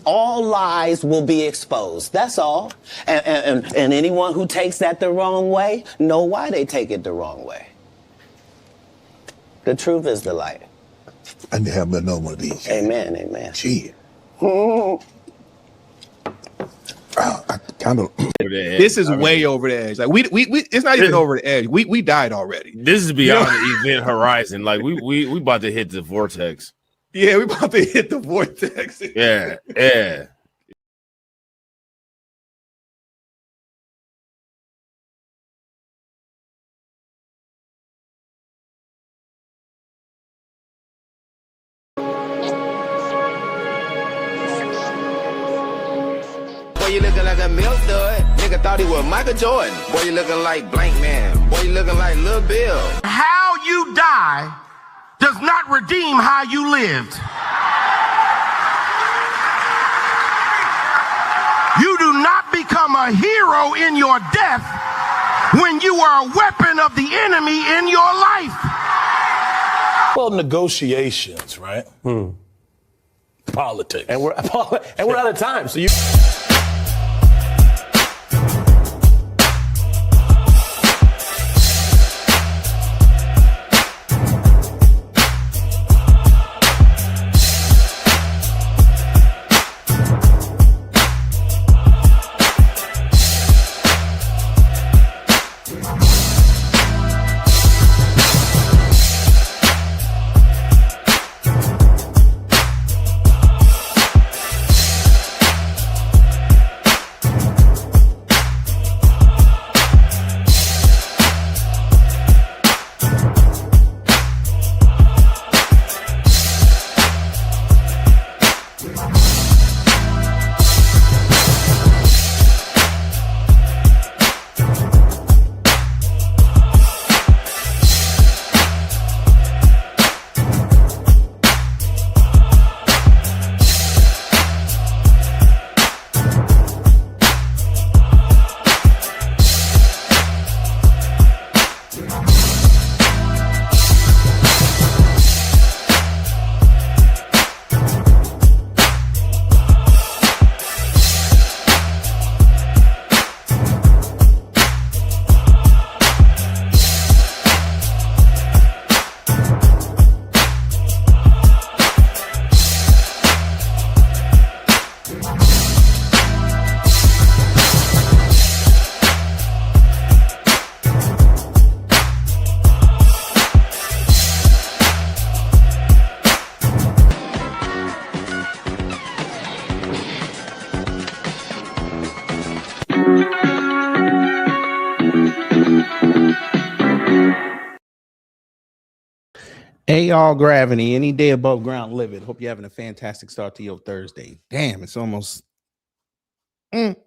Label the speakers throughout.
Speaker 1: all lies will be exposed. That's all. And anyone who takes that the wrong way, know why they take it the wrong way. The truth is the light.
Speaker 2: I need to have another one of these.
Speaker 1: Amen, amen.
Speaker 2: Gee.
Speaker 3: This is way over the edge. Like we it's not even over the edge. We died already.
Speaker 4: This is beyond the event horizon. Like we about to hit the vortex.
Speaker 3: Yeah, we about to hit the vortex.
Speaker 4: Yeah.
Speaker 5: Boy, you looking like a milk dud. Nigga thought he was Michael Jordan. Boy, you looking like Blank Man. Boy, you looking like Lil Bill.
Speaker 6: How you die does not redeem how you lived. You do not become a hero in your death when you are a weapon of the enemy in your life.
Speaker 7: Well, negotiations, right? Politics.
Speaker 8: And we're out of time. So you.
Speaker 9: Hey, y'all, Gravity, any day above ground livid. Hope you're having a fantastic start to your Thursday. Damn, it's almost month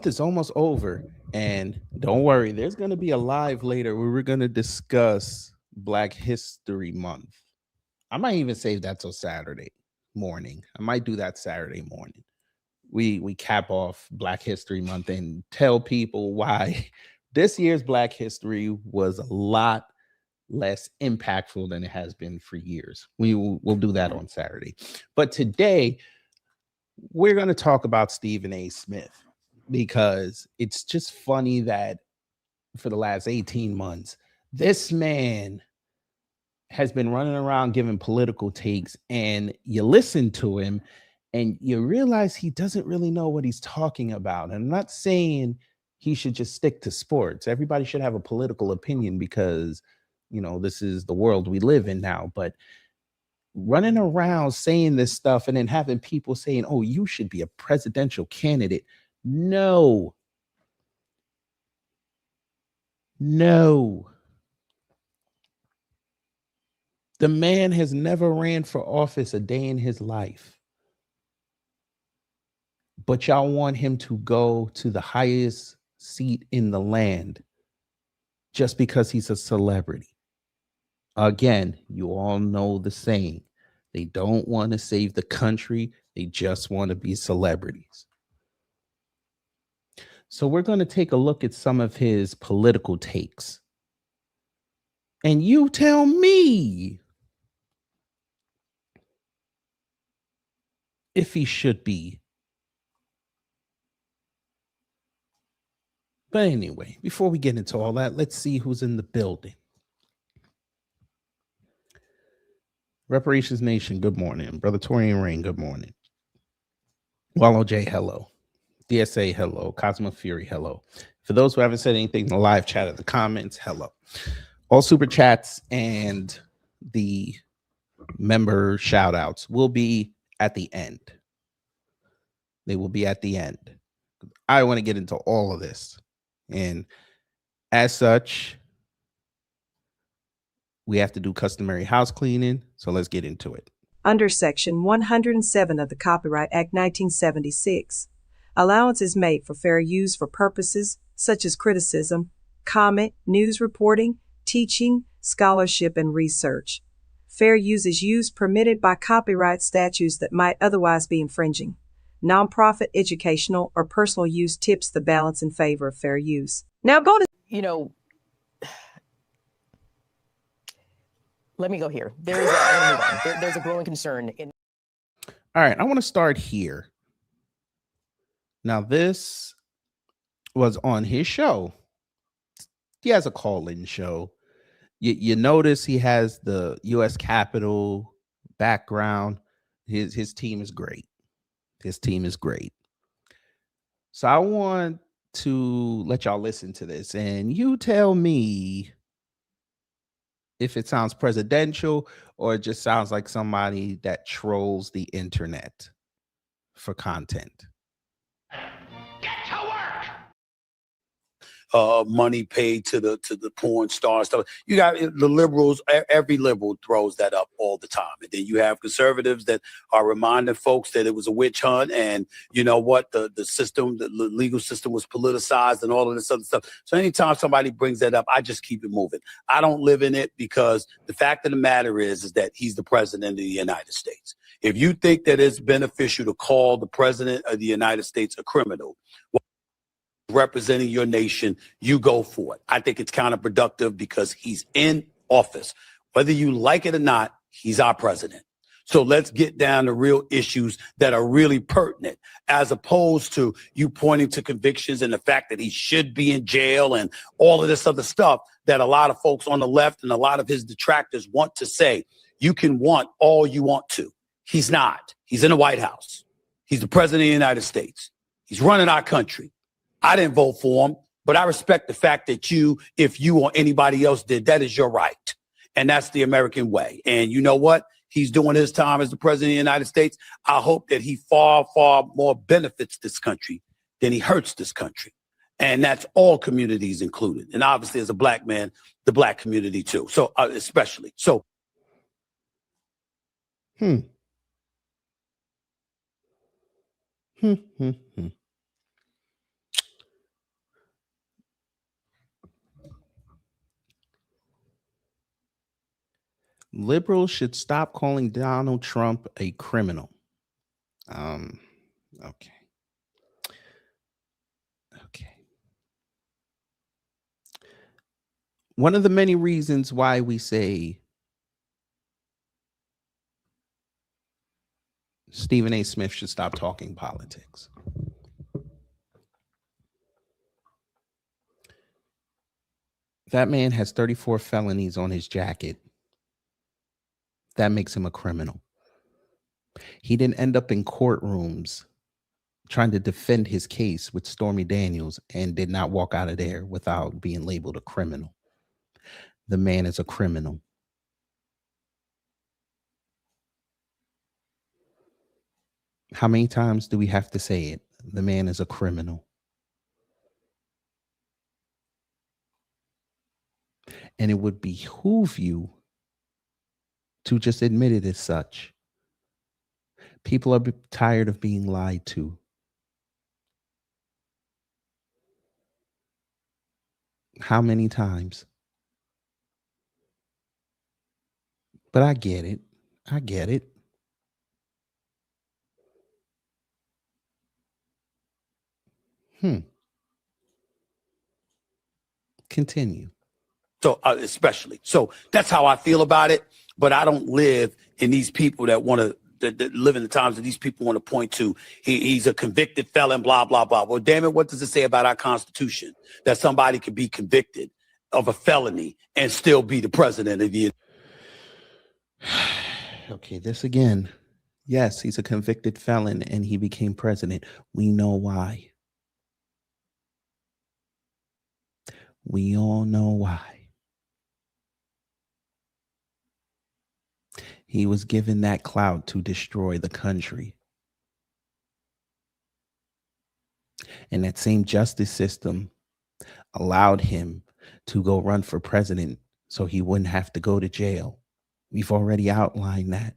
Speaker 9: is almost over, and don't worry, there's going to be a live later where we're going to discuss Black History Month. I might even save that till Saturday morning. I might do that Saturday morning. We cap off Black History Month and tell people why this year's Black History was a lot less impactful than it has been for years. We'll do that on Saturday. But today, we're going to talk about Stephen A. Smith, because it's just funny that for the last 18 months, this man has been running around giving political takes, and you listen to him and you realize he doesn't really know what he's talking about. And I'm not saying he should just stick to sports. Everybody should have a political opinion because, you know, this is the world we live in now. But running around saying this stuff and then having people saying, oh, you should be a presidential candidate. No. The man has never ran for office a day in his life. But y'all want him to go to the highest seat in the land just because he's a celebrity. Again, you all know the saying. They don't want to save the country. They just want to be celebrities. So we're going to take a look at some of his political takes. And you tell me, if he should be. But anyway, before we get into all that, let's see who's in the building. Reparations Nation, good morning. Brother Torian Rain, good morning. Wallow J, hello. DSA, hello. Cosmo Fury, hello. For those who haven't said anything in the live chat or the comments, hello. All super chats and the member shout outs will be at the end. They will be at the end. I want to get into all of this. And as such, we have to do customary house cleaning. So let's get into it.
Speaker 10: Under Section 107 of the Copyright Act 1976, allowance is made for fair use for purposes such as criticism, comment, news reporting, teaching, scholarship, and research. Fair use is use permitted by copyright statutes that might otherwise be infringing. Nonprofit, educational, or personal use tips the balance in favor of fair use. Now go to...
Speaker 11: Let me go here. There's a growing concern.
Speaker 9: All right, I want to start here. Now, this was on his show. He has a call-in show. You notice he has the U.S. Capitol background. His team is great. His team is great. So I want to let y'all listen to this, and you tell me if it sounds presidential or it just sounds like somebody that trolls the internet for content.
Speaker 2: Money paid to the porn star stuff. You got the liberals. Every liberal throws that up all the time, and then you have conservatives that are reminding folks that it was a witch hunt, and you know what, the system, the legal system was politicized, and all of this other stuff. So anytime somebody brings that up, I just keep it moving. I don't live in it, because the fact of the matter is that he's the president of the United States. If you think that it's beneficial to call the president of the United States a criminal, representing your nation, you go for it. I think it's counterproductive, because he's in office. Whether you like it or not, he's our president. So let's get down to real issues that are really pertinent, as opposed to you pointing to convictions and the fact that he should be in jail and all of this other stuff that a lot of folks on the left and a lot of his detractors want to say. You can want all you want to. He's not. He's in the White House. He's the president of the United States. He's running our country. I didn't vote for him, but I respect the fact that if you or anybody else did, that is your right. And that's the American way. And you know what? He's doing his time as the president of the United States. I hope that he far, far more benefits this country than he hurts this country. And that's all communities included. And obviously, as a black man, the black community too. So especially. So.
Speaker 9: Liberals should stop calling Donald Trump a criminal. Okay. One of the many reasons why we say Stephen A. Smith should stop talking politics. That man has 34 felonies on his jacket. That makes him a criminal. He didn't end up in courtrooms trying to defend his case with Stormy Daniels and did not walk out of there without being labeled a criminal. The man is a criminal. How many times do we have to say it? The man is a criminal. And it would behoove you to just admit it as such. People are tired of being lied to. How many times? But I get it. I get it. Continue.
Speaker 2: So especially. So that's how I feel about it. But I don't live in these people that want to that live in the times that these people want to point to. He's a convicted felon, blah, blah, blah. Well, damn it, what does it say about our Constitution that somebody could be convicted of a felony and still be the president of the
Speaker 9: Okay, this again. Yes, he's a convicted felon and he became president. We know why. We all know why. He was given that clout to destroy the country. And that same justice system allowed him to go run for president so he wouldn't have to go to jail. We've already outlined that.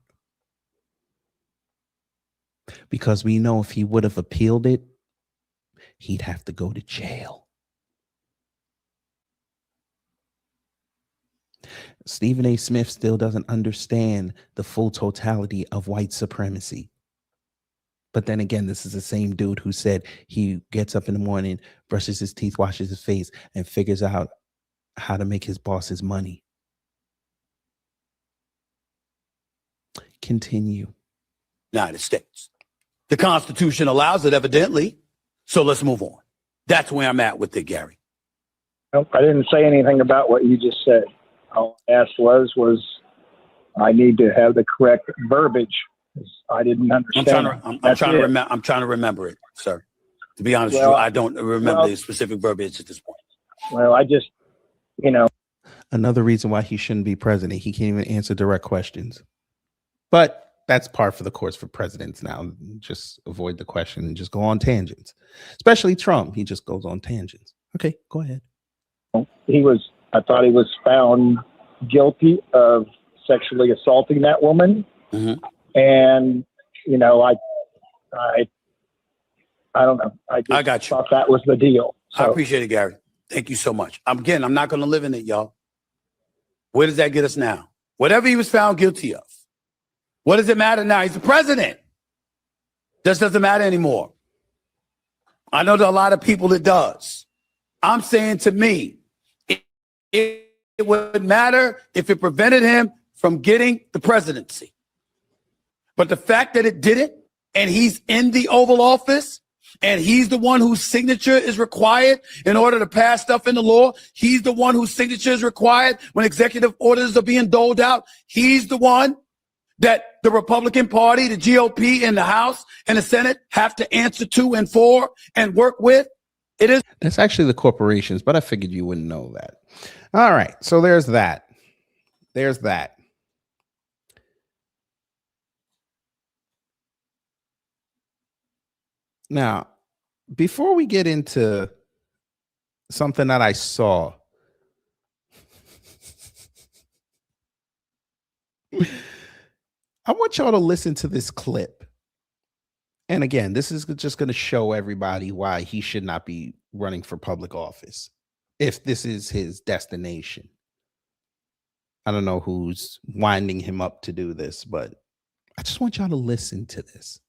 Speaker 9: Because we know if he would have appealed it, he'd have to go to jail. Stephen A. Smith still doesn't understand the full totality of white supremacy. But then again, this is the same dude who said he gets up in the morning, brushes his teeth, washes his face, and figures out how to make his bosses money. Continue.
Speaker 2: United States. The Constitution allows it, evidently. So let's move on. That's where I'm at with it, Gary.
Speaker 12: Nope, I didn't say anything about what you just said. All I asked was I need to have the correct verbiage. I didn't understand.
Speaker 2: I'm trying to remember it, sir. To be honest with you, I don't remember the specific verbiage at this point.
Speaker 12: Well, I just,
Speaker 9: Another reason why he shouldn't be president. He can't even answer direct questions. But that's par for the course for presidents now. Just avoid the question and just go on tangents. Especially Trump. He just goes on tangents. Okay, go ahead.
Speaker 12: I thought he was found guilty of sexually assaulting that woman.
Speaker 2: Mm-hmm.
Speaker 12: And, I don't know.
Speaker 2: I got you.
Speaker 12: Thought that was the deal. So,
Speaker 2: I appreciate it, Gary. Thank you so much. I'm not going to live in it, y'all. Where does that get us now? Whatever he was found guilty of. What does it matter now? He's the president. This doesn't matter anymore. I know there are a lot of people it does. I'm saying to me, it would matter if it prevented him from getting the presidency. But the fact that it didn't, and he's in the Oval Office, and he's the one whose signature is required in order to pass stuff into law. He's the one whose signature is required when executive orders are being doled out. He's the one that the Republican Party, the GOP in the House and the Senate have to answer to and for and work with.
Speaker 9: That's actually the corporations, but I figured you wouldn't know that. All right, so there's that. There's that. Now, before we get into something that I saw, I want y'all to listen to this clip. And again, this is just going to show everybody why he should not be running for public office if this is his destination. I don't know who's winding him up to do this, but I just want y'all to listen to this.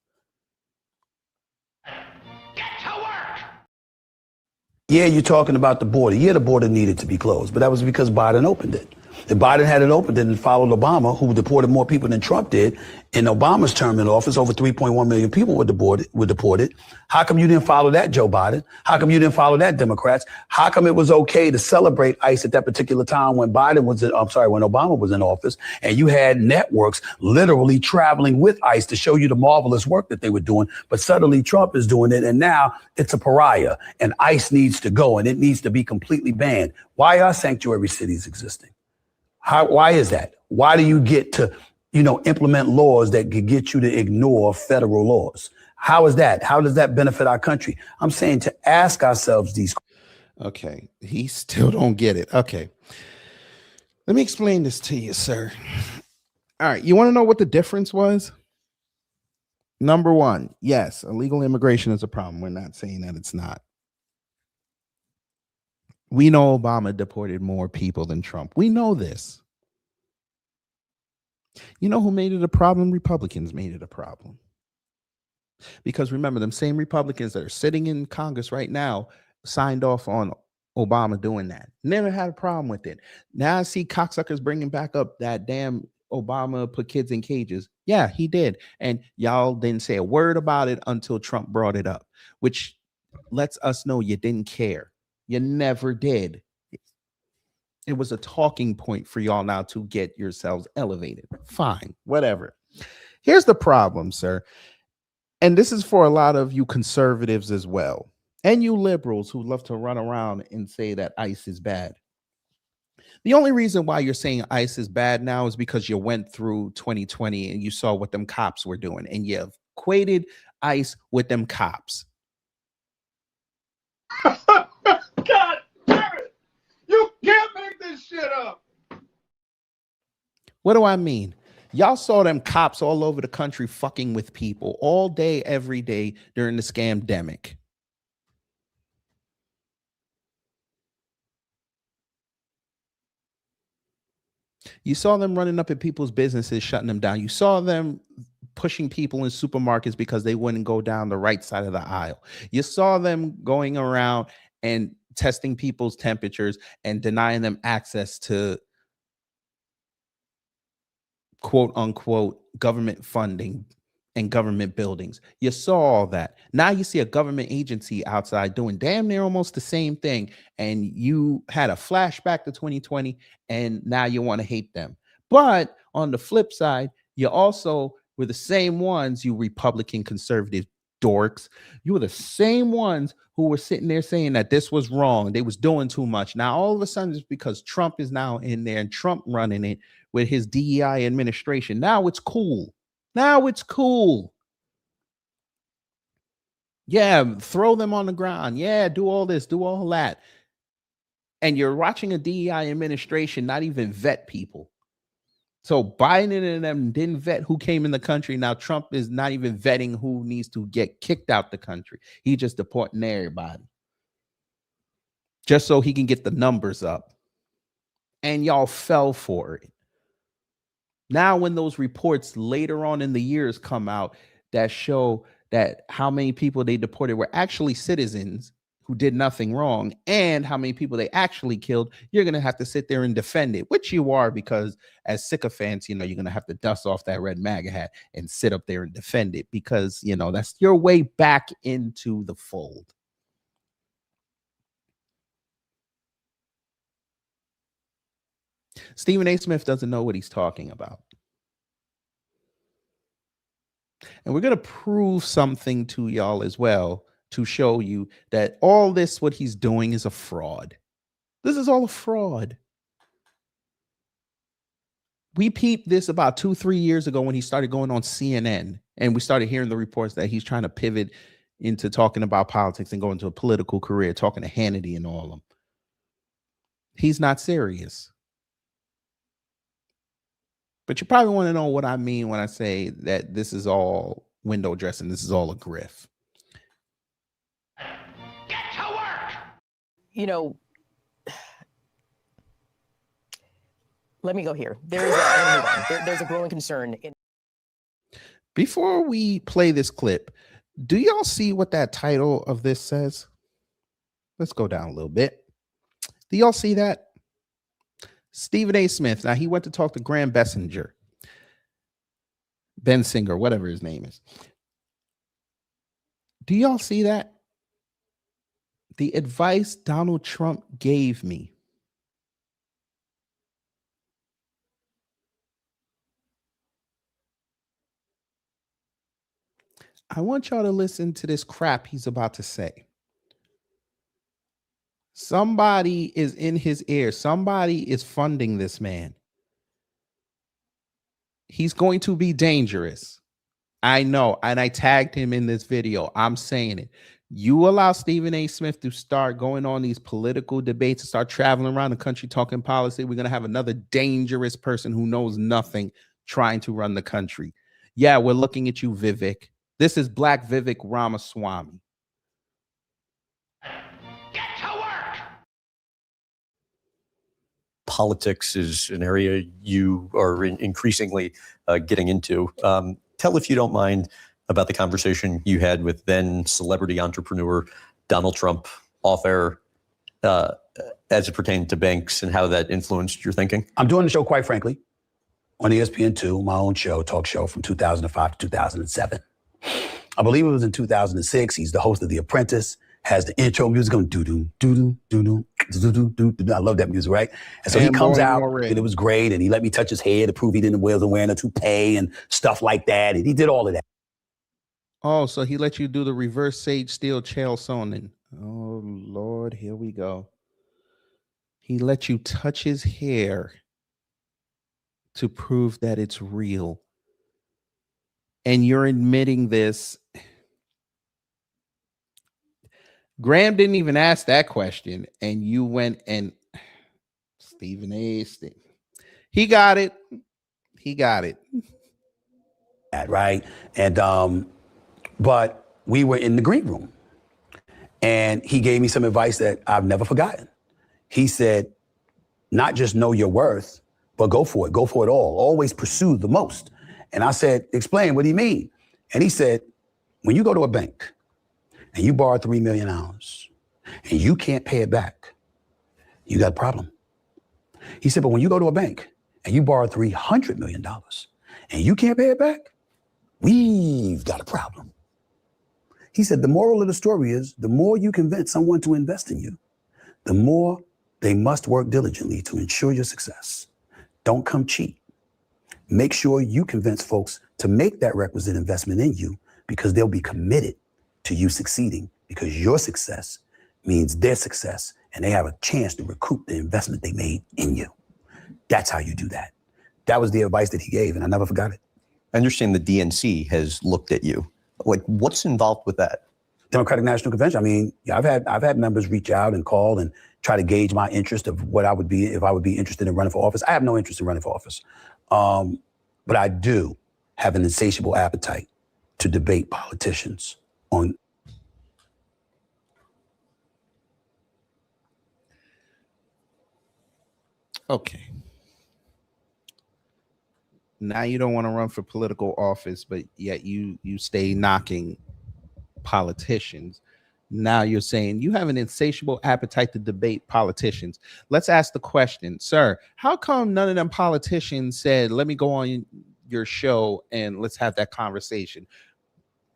Speaker 2: Yeah, you're talking about the border. Yeah, the border needed to be closed, but that was because Biden opened it. If Biden had it opened and followed Obama, who deported more people than Trump did, in Obama's term in office, over 3.1 million people were deported. How come you didn't follow that, Joe Biden? How come you didn't follow that, Democrats? How come it was okay to celebrate ICE at that particular time when when Obama was in office, and you had networks literally traveling with ICE to show you the marvelous work that they were doing, but suddenly Trump is doing it, and now it's a pariah, and ICE needs to go, and it needs to be completely banned. Why are sanctuary cities existing? Why is that? Why do you get to, implement laws that could get you to ignore federal laws? How is that? How does that benefit our country? I'm saying to ask ourselves these questions.
Speaker 9: Okay, he still don't get it. Okay, let me explain this to you, sir. All right, you want to know what the difference was? Number one, yes, illegal immigration is a problem. We're not saying that it's not. We know Obama deported more people than Trump. We know this. You know who made it a problem? Republicans made it a problem. Because remember, them same Republicans that are sitting in Congress right now signed off on Obama doing that. Never had a problem with it. Now I see cocksuckers bringing back up that damn Obama put kids in cages. Yeah, he did. And y'all didn't say a word about it until Trump brought it up, which lets us know you didn't care. You never did. It was a talking point for y'all now to get yourselves elevated. Fine, whatever. Here's the problem, sir. And this is for a lot of you conservatives as well, and you liberals who love to run around and say that ICE is bad. The only reason why you're saying ICE is bad now is because you went through 2020 and you saw what them cops were doing, and you equated ICE with them cops.
Speaker 6: God damn it! You can't make this shit up.
Speaker 9: What do I mean? Y'all saw them cops all over the country fucking with people all day, every day during the scamdemic. You saw them running up at people's businesses, shutting them down. You saw them pushing people in supermarkets because they wouldn't go down the right side of the aisle. You saw them going around and testing people's temperatures and denying them access to quote unquote government funding and government buildings. You saw all that. Now you see a government agency outside doing damn near almost the same thing. And you had a flashback to 2020 and now you want to hate them. But on the flip side, you also were the same ones, you Republican conservative dorks. You were the same ones who were sitting there saying that this was wrong. They was doing too much. Now, all of a sudden, it's because Trump is now in there and Trump running it with his DEI administration. Now it's cool. Now it's cool. Yeah, throw them on the ground. Yeah, do all this, do all that. And you're watching a DEI administration not even vet people. So Biden and them didn't vet who came in the country. Now Trump is not even vetting who needs to get kicked out the country. He just deporting everybody. Just so he can get the numbers up. And y'all fell for it. Now when those reports later on in the years come out that show that how many people they deported were actually citizens who did nothing wrong and how many people they actually killed, you're going to have to sit there and defend it, which you are, because as sycophants, you know, you're going to have to dust off that red MAGA hat and sit up there and defend it because, you know, that's your way back into the fold. Stephen A. Smith doesn't know what he's talking about. And we're going to prove something to y'all as well to show you that all this, what he's doing is a fraud. This is all a fraud. We peeped this about 2-3 years ago when he started going on CNN and we started hearing the reports that he's trying to pivot into talking about politics and go into a political career, talking to Hannity and all of them. He's not serious. But you probably want to know what I mean when I say that this is all window dressing. This is all a grift.
Speaker 11: Get to work! You know, let me go here. There's a growing concern.
Speaker 9: Before we play this clip, do y'all see what that title of this says? Let's go down a little bit. Do y'all see that? Stephen A. Smith. Now, he went to talk to Graham Bensinger, whatever his name is. Do y'all see that? The advice Donald Trump gave me. I want y'all to listen to this crap he's about to say. Somebody is in his ear. Somebody is funding this man. He's going to be dangerous. I know. And I tagged him in this video. I'm saying it. You allow Stephen A. Smith to start going on these political debates and start traveling around the country talking policy. We're going to have another dangerous person who knows nothing trying to run the country. Yeah, we're looking at you, Vivek. This is Black Vivek Ramaswamy.
Speaker 13: Politics is an area you are increasingly getting into. Tell, if you don't mind, about the conversation you had with then celebrity entrepreneur Donald Trump off air as it pertained to banks and how that influenced your thinking.
Speaker 2: I'm doing the show, quite frankly, on ESPN2, my own show, talk show from 2005 to 2007. I believe it was in 2006. He's the host of The Apprentice, has the intro music on doo-doo, doo-doo, doo-doo, doo-doo, doo-doo. I love that music, right? And so he comes out, and it was great, and he let me touch his hair to prove he wasn't wearing a toupee and stuff like that, and he did all of that.
Speaker 9: Oh, so he let you do the reverse Sage Steele Chael Sonnen. Oh, Lord, here we go. He let you touch his hair to prove that it's real. And you're admitting this. Graham didn't even ask that question, and you went and Stephen A. He got it. He got it.
Speaker 2: Right? And but we were in the green room, and he gave me some advice that I've never forgotten. He said, not just know your worth, but go for it. Go for it all. Always pursue the most. And I said, explain, what do you mean? And he said, when you go to a bank and you borrow $3 million and you can't pay it back, you got a problem. He said, but when you go to a bank and you borrow $300 million and you can't pay it back, we've got a problem. He said, the moral of the story is the more you convince someone to invest in you, the more they must work diligently to ensure your success. Don't come cheap. Make sure you convince folks to make that requisite investment in you because they'll be committed to you succeeding because your success means their success and they have a chance to recoup the investment they made in you. That's how you do that. That was the advice that he gave, and I never forgot it.
Speaker 13: I understand the DNC has looked at you. Like, what's involved with that?
Speaker 2: Democratic National Convention. I mean, yeah, I've had members reach out and call and try to gauge my interest of what I would be if I would be interested in running for office. I have no interest in running for office, but I do have an insatiable appetite to debate politicians on.
Speaker 9: Okay. Now you don't want to run for political office, but yet you stay knocking politicians. Now you're saying you have an insatiable appetite to debate politicians. Let's ask the question, sir, how come none of them politicians said, let me go on your show and let's have that conversation?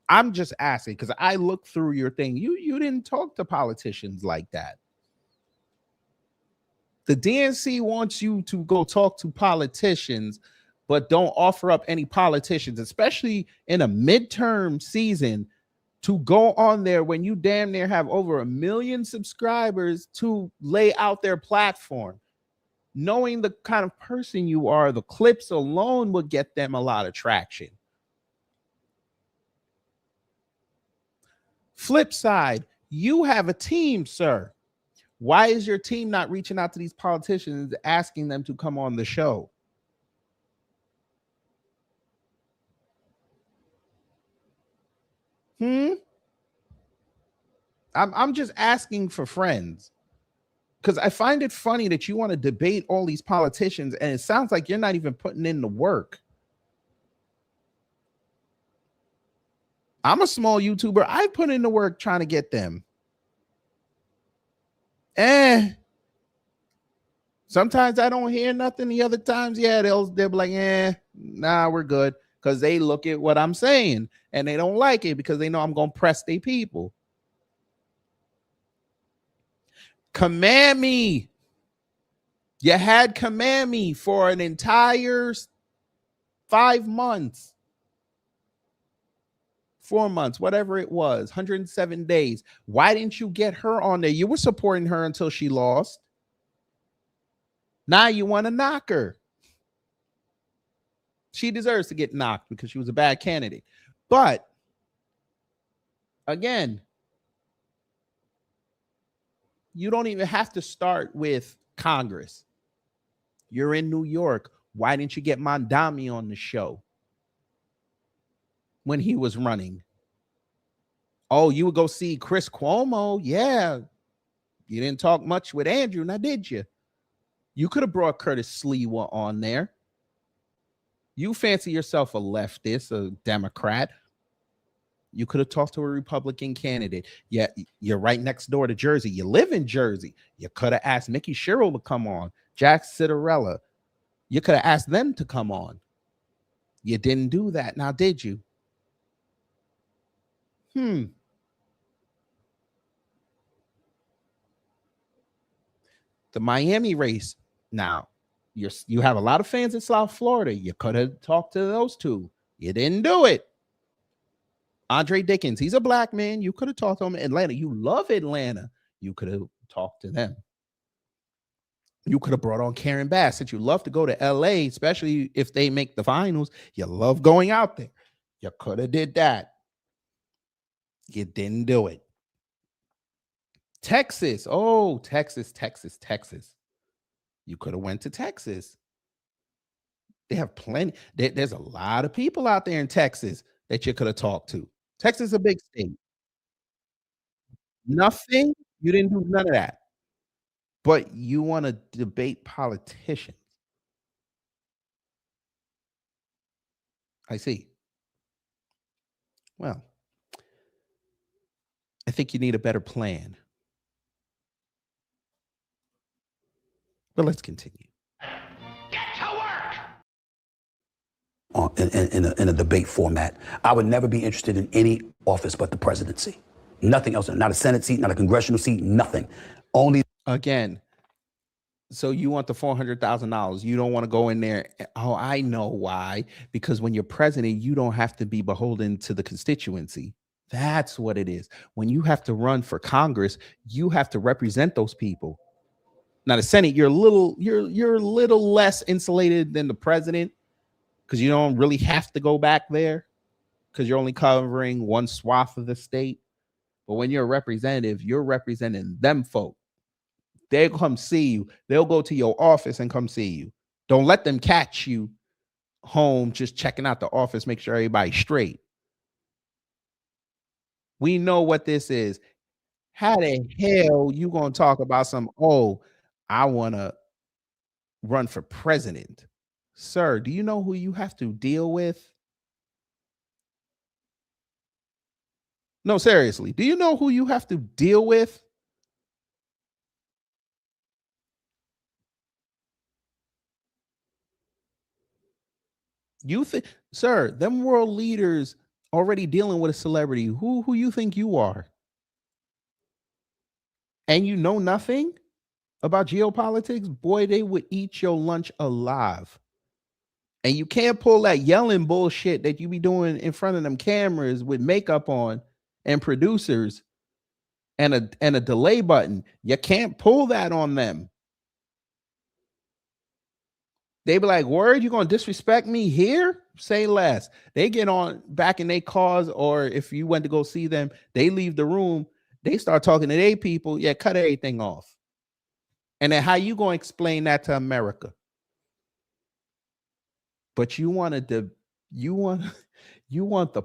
Speaker 9: I'm just asking because I looked through your thing. You didn't talk to politicians like that. The DNC wants you to go talk to politicians, but don't offer up any politicians, especially in a midterm season, to go on there when you damn near have over 1 million subscribers to lay out their platform. Knowing the kind of person you are, the clips alone would get them a lot of traction. Flip side, you have a team, sir. Why is your team not reaching out to these politicians, asking them to come on the show? I'm just asking for friends because I find it funny that you want to debate all these politicians and it sounds like you're not even putting in the work. I'm a small YouTuber. I put in the work trying to get them. Sometimes I don't hear nothing. The other times, yeah, they'll be like, nah, we're good. Because they look at what I'm saying and they don't like it because they know I'm going to press their people. Command me. You had Command Me for an entire 5 months. 4 months, whatever it was, 107 days. Why didn't you get her on there? You were supporting her until she lost. Now you want to knock her. She deserves to get knocked because she was a bad candidate. But again, you don't even have to start with Congress. You're in New York. Why didn't you get Mondami on the show when he was running? Oh, you would go see Chris Cuomo? Yeah. You didn't talk much with Andrew, now did you? You could have brought Curtis Sliwa on there. You fancy yourself a leftist, a Democrat. You could have talked to a Republican candidate. Yeah, you're right next door to Jersey. You live in Jersey. You could have asked Mickey Sherrill to come on, Jack Citarella. You could have asked them to come on. You didn't do that. Now, did you? The Miami race. Now, you have a lot of fans in South Florida. You could have talked to those two. You didn't do it. Andre Dickens, he's a black man. You could have talked to him in Atlanta. You love Atlanta. You could have talked to them. You could have brought on Karen Bass. Since you love to go to LA, especially if they make the finals, you love going out there. You could have did that. You didn't do it. Texas. Oh, Texas. You could have went to Texas. They have plenty. There's a lot of people out there in Texas that you could have talked to. Texas is a big state. Nothing. You didn't do none of that. But you want to debate politicians. I see. Well, I think you need a better plan. But let's continue.
Speaker 2: In a debate format, I would never be interested in any office but the presidency. Nothing else. Not a Senate seat, not a congressional seat, nothing. Only.
Speaker 9: Again, so you want the $400,000. You don't want to go in there. Oh, I know why. Because when you're president, you don't have to be beholden to the constituency. That's what it is. When you have to run for Congress, you have to represent those people. Now, the Senate, you're a little less insulated than the president because you don't really have to go back there because you're only covering one swath of the state. But when you're a representative, you're representing them folk. They'll come see you. They'll go to your office and come see you. Don't let them catch you home just checking out the office, make sure everybody's straight. We know what this is. How the hell you gonna talk about some, oh, I want to run for president? Sir, do you know who you have to deal with? No, seriously. Do you know who you have to deal with? You think, sir, them world leaders already dealing with a celebrity. Who you think you are? And you know nothing about geopolitics? Boy, they would eat your lunch alive. And you can't pull that yelling bullshit that you be doing in front of them cameras with makeup on and producers and a delay button. You can't pull that on them. They be like, word, you gonna disrespect me here? Say less. They get on back in their cars, or if you went to go see them, they leave the room, they start talking to their people. Yeah, cut everything off. And then how you gonna explain that to America? But you want the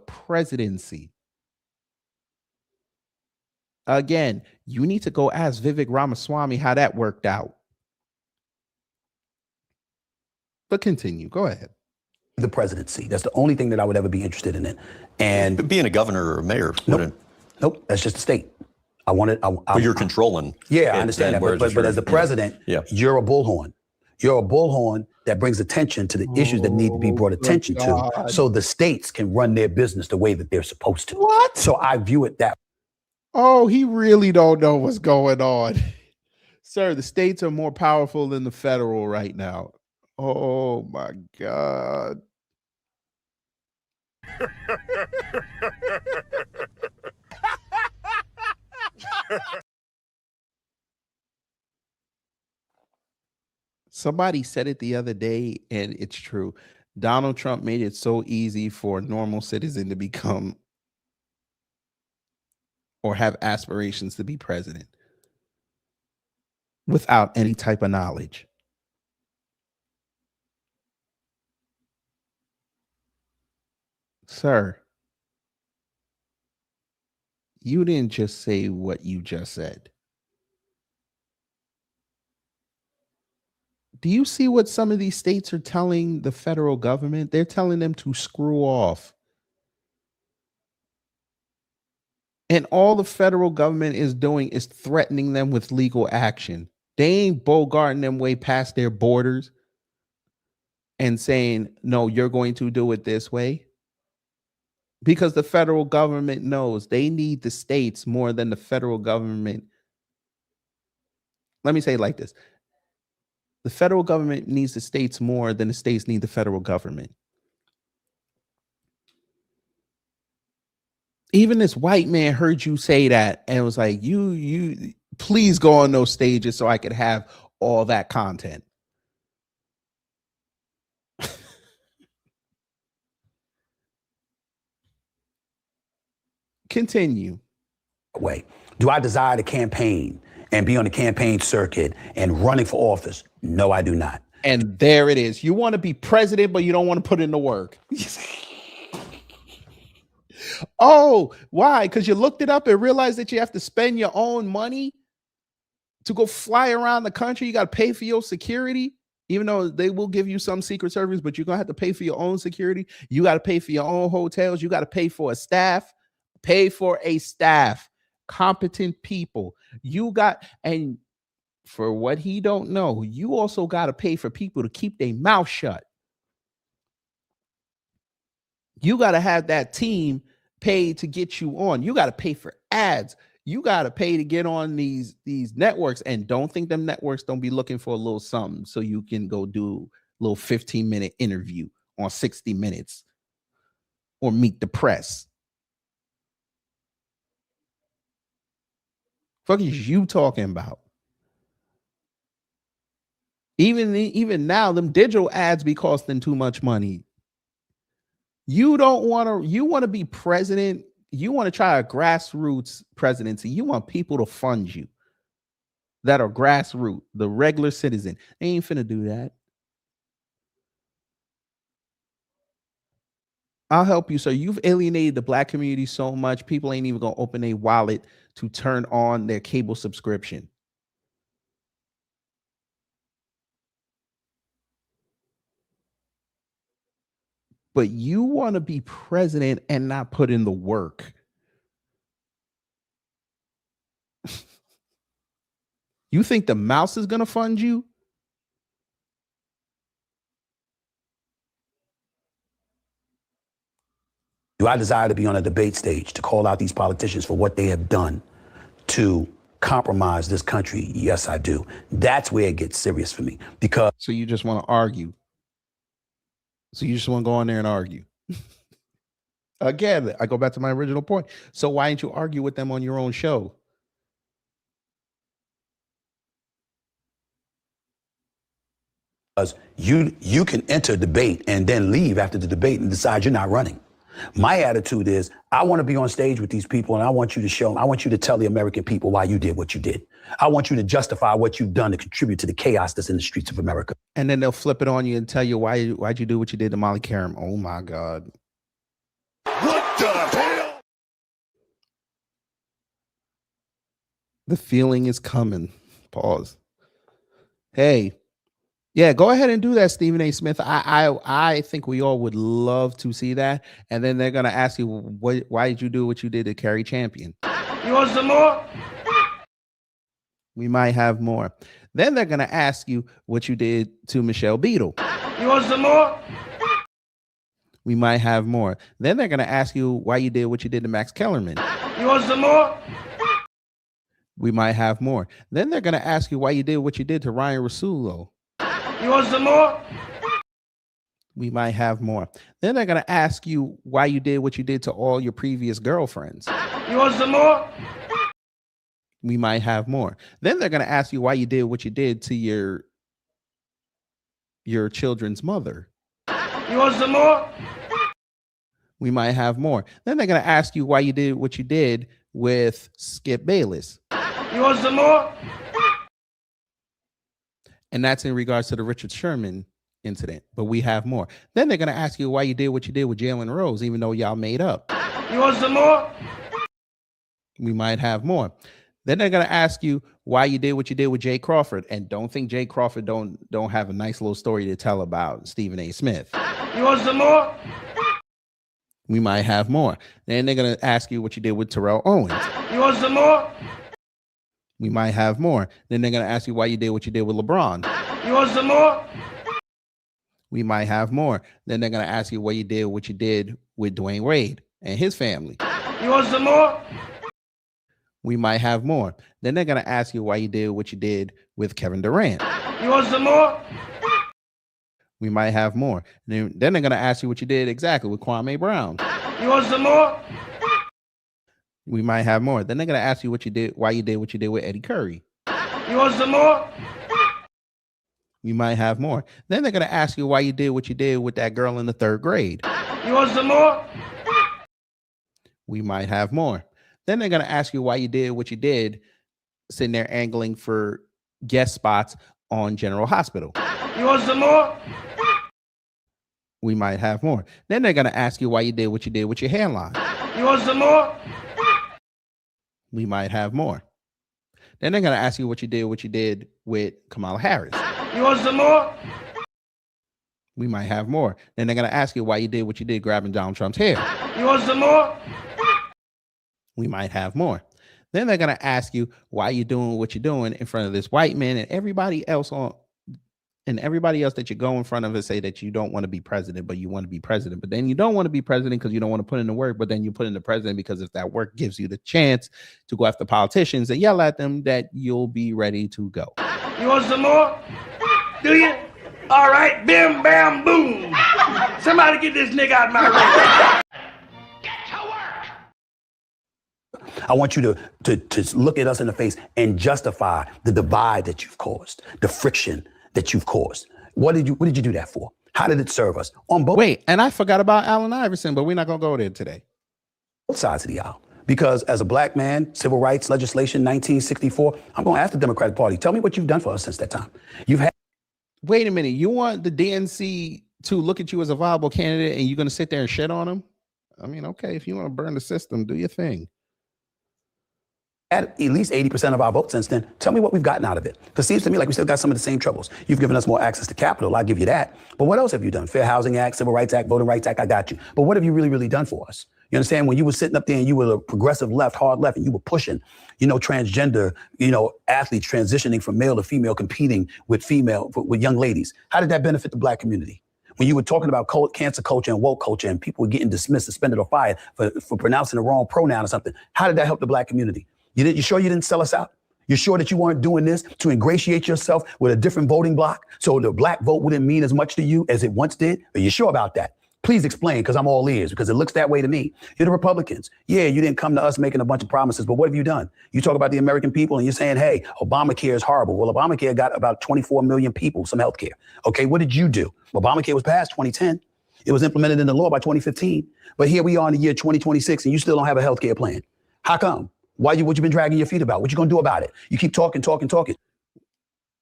Speaker 9: presidency. Again, you need to go ask Vivek Ramaswamy how that worked out. But continue. Go ahead.
Speaker 2: The presidency. That's the only thing that I would ever be interested in it. And
Speaker 13: being a governor or a mayor.
Speaker 2: Nope. That's just a state. I want it.
Speaker 13: But you're controlling.
Speaker 2: Yeah, I understand that. But as the president, you're a bullhorn. You're a bullhorn that brings attention to the issues that need to be brought attention to, so the states can run their business the way that they're supposed to.
Speaker 9: What?
Speaker 2: So I view it that.
Speaker 9: Oh, he really don't know what's going on. Sir, the states are more powerful than the federal right now. Oh my God. Somebody said it the other day, and it's true. Donald Trump made it so easy for a normal citizen to become or have aspirations to be president without any type of knowledge. Sir, you didn't just say what you just said. Do you see what some of these states are telling the federal government? They're telling them to screw off. And all the federal government is doing is threatening them with legal action. They ain't bogarting them way past their borders. and saying, no, you're going to do it this way? Because the federal government knows they need the states more than the federal government. Let me say it like this. The federal government needs the states more than the states need the federal government. Even this white man heard you say that and was like, you please go on those stages so I could have all that content. Continue.
Speaker 2: Way. Do I desire to campaign and be on the campaign circuit and running for office? No, I do not.
Speaker 9: And there it is. You want to be president, but you don't want to put in the work. Oh, why? Because you looked it up and realized that you have to spend your own money to go fly around the country. You got to pay for your security, even though they will give you some Secret Service, but you're going to have to pay for your own security. You got to pay for your own hotels. You got to pay for a staff. Pay for a staff, competent people. You got, and for what he don't know, you also got to pay for people to keep their mouth shut. You got to have that team paid to get you on. You got to pay for ads. You got to pay to get on these networks. And don't think them networks don't be looking for a little something so you can go do a little 15-minute interview on 60 Minutes or meet the press. Fuck is you talking about? Even now, them digital ads be costing too much money. You don't want to. You want to be president. You want to try a grassroots presidency. You want people to fund you that are grassroots, the regular citizen. They ain't finna do that. I'll help you. So you've alienated the black community so much, people ain't even gonna open a wallet to turn on their cable subscription. But you want to be president and not put in the work. You think the mouse is gonna fund you?
Speaker 2: Do I desire to be on a debate stage to call out these politicians for what they have done to compromise this country? Yes, I do. That's where it gets serious for me. Because
Speaker 9: so you just want to argue. So you just want to go on there and argue. Again, I go back to my original point. So why didn't you argue with them on your own show?
Speaker 2: Because you can enter debate and then leave after the debate and decide you're not running. My attitude is I want to be on stage with these people and I want you to show them, I want you to tell the American people why you did what you did. I want you to justify what you've done to contribute to the chaos that's in the streets of America.
Speaker 9: And then they'll flip it on you and tell you why'd you do what you did to Molly Karam. Oh my God.
Speaker 6: What the hell?
Speaker 9: The feeling is coming. Pause. Hey. Yeah, go ahead and do that, Stephen A. Smith. I think we all would love to see that. And then they're gonna ask you, why did you do what you did to Carrie Champion?
Speaker 6: You want some more?
Speaker 9: We might have more. Then they're gonna ask you what you did to Michelle Beadle.
Speaker 6: You want some more?
Speaker 9: We might have more. Then they're gonna ask you why you did what you did to Max Kellerman.
Speaker 6: You want some more?
Speaker 9: We might have more. Then they're gonna ask you why you did what you did to Ryan Russillo.
Speaker 6: You want some more?
Speaker 9: We might have more. Then they're going to ask you why you did what you did to all your previous girlfriends.
Speaker 6: You want some more?
Speaker 9: We might have more. Then they're going to ask you why you did what you did to your children's mother.
Speaker 6: You want some more?
Speaker 9: We might have more. Then they're going to ask you why you did what you did with Skip Bayless.
Speaker 6: You want some more?
Speaker 9: And that's in regards to the Richard Sherman incident. But we have more. Then they're going to ask you why you did what you did with Jalen Rose, even though y'all made up.
Speaker 6: You want some more?
Speaker 9: We might have more. Then they're going to ask you why you did what you did with Jay Crawford. And don't think Jay Crawford don't have a nice little story to tell about Stephen A. Smith.
Speaker 6: You want some more?
Speaker 9: We might have more. Then they're going to ask you what you did with Terrell Owens.
Speaker 6: You want some more?
Speaker 9: We might have more. Then they're going to ask you why you did what you did with LeBron.
Speaker 6: You want some more?
Speaker 9: We might have more. Then they're going to ask you what you did with Dwayne Wade and his family.
Speaker 6: You want some more?
Speaker 9: We might have more. Then they're going to ask you why you did what you did with Kevin Durant.
Speaker 6: You want some more?
Speaker 9: We might have more. Then they're going to ask you what you did exactly with Kwame Brown.
Speaker 6: You want some more?
Speaker 9: We might have more. Then they're going to ask you why you did what you did with Eddie Curry.
Speaker 6: You want some more?
Speaker 9: We might have more. Then they're going to ask you why you did what you did with that girl in the 3rd grade.
Speaker 6: You want some more?
Speaker 9: We might have more. Then they're going to ask you why you did what you did, sitting there angling for guest spots on General Hospital.
Speaker 6: You want some more?
Speaker 9: We might have more. Then they're going to ask you why you did what you did with your hairline.
Speaker 6: You want some more?
Speaker 9: We might have more. Then they're going to ask you what you did with Kamala Harris.
Speaker 6: You want some more?
Speaker 9: We might have more. Then they're going to ask you why you did what you did grabbing Donald Trump's hair.
Speaker 6: You want some more?
Speaker 9: We might have more. Then they're going to ask you why you're doing what you're doing in front of this white man and everybody else that you go in front of and say that you don't want to be president, but you want to be president. But then you don't want to be president because you don't want to put in the work, but then you put in the president because if that work gives you the chance to go after politicians and yell at them, that you'll be ready to go.
Speaker 6: You want some more? Do you? All right, bim, bam, boom. Somebody get this nigga out of my way.
Speaker 2: I want you to look at us in the face and justify the divide that you've caused, the friction that you've caused. What did you do that for? How did it serve us? On both.
Speaker 9: Wait, and I forgot about Allen Iverson, but we're not gonna go there today.
Speaker 2: Both sides of the aisle. Because as a black man, civil rights legislation, 1964, I'm going to ask the Democratic Party, tell me what you've done for us since that time.
Speaker 9: Wait a minute, you want the DNC to look at you as a viable candidate and you're going to sit there and shit on them? I mean, okay, if you want to burn the system, do your thing.
Speaker 2: At least 80% of our votes since then. Tell me what we've gotten out of it. Because it seems to me like we still got some of the same troubles. You've given us more access to capital. I'll give you that. But what else have you done? Fair Housing Act, Civil Rights Act, Voting Rights Act, I got you. But what have you really, really done for us? You understand? When you were sitting up there and you were a progressive left, hard left, and you were pushing, transgender, athletes transitioning from male to female, competing with young ladies. How did that benefit the black community? When you were talking about cancer culture and woke culture and people were getting dismissed, suspended, or fired for pronouncing the wrong pronoun or something, how did that help the black community? You sure you didn't sell us out? You sure that you weren't doing this to ingratiate yourself with a different voting bloc so the black vote wouldn't mean as much to you as it once did? Are you sure about that? Please explain, because I'm all ears, because it looks that way to me. You're the Republicans. Yeah, you didn't come to us making a bunch of promises, but what have you done? You talk about the American people and you're saying, hey, Obamacare is horrible. Well, Obamacare got about 24 million people some health care. Okay, what did you do? Obamacare was passed 2010. It was implemented into law by 2015. But here we are in the year 2026 and you still don't have a health care plan. How come? What you been dragging your feet about? What you gonna do about it? You keep talking.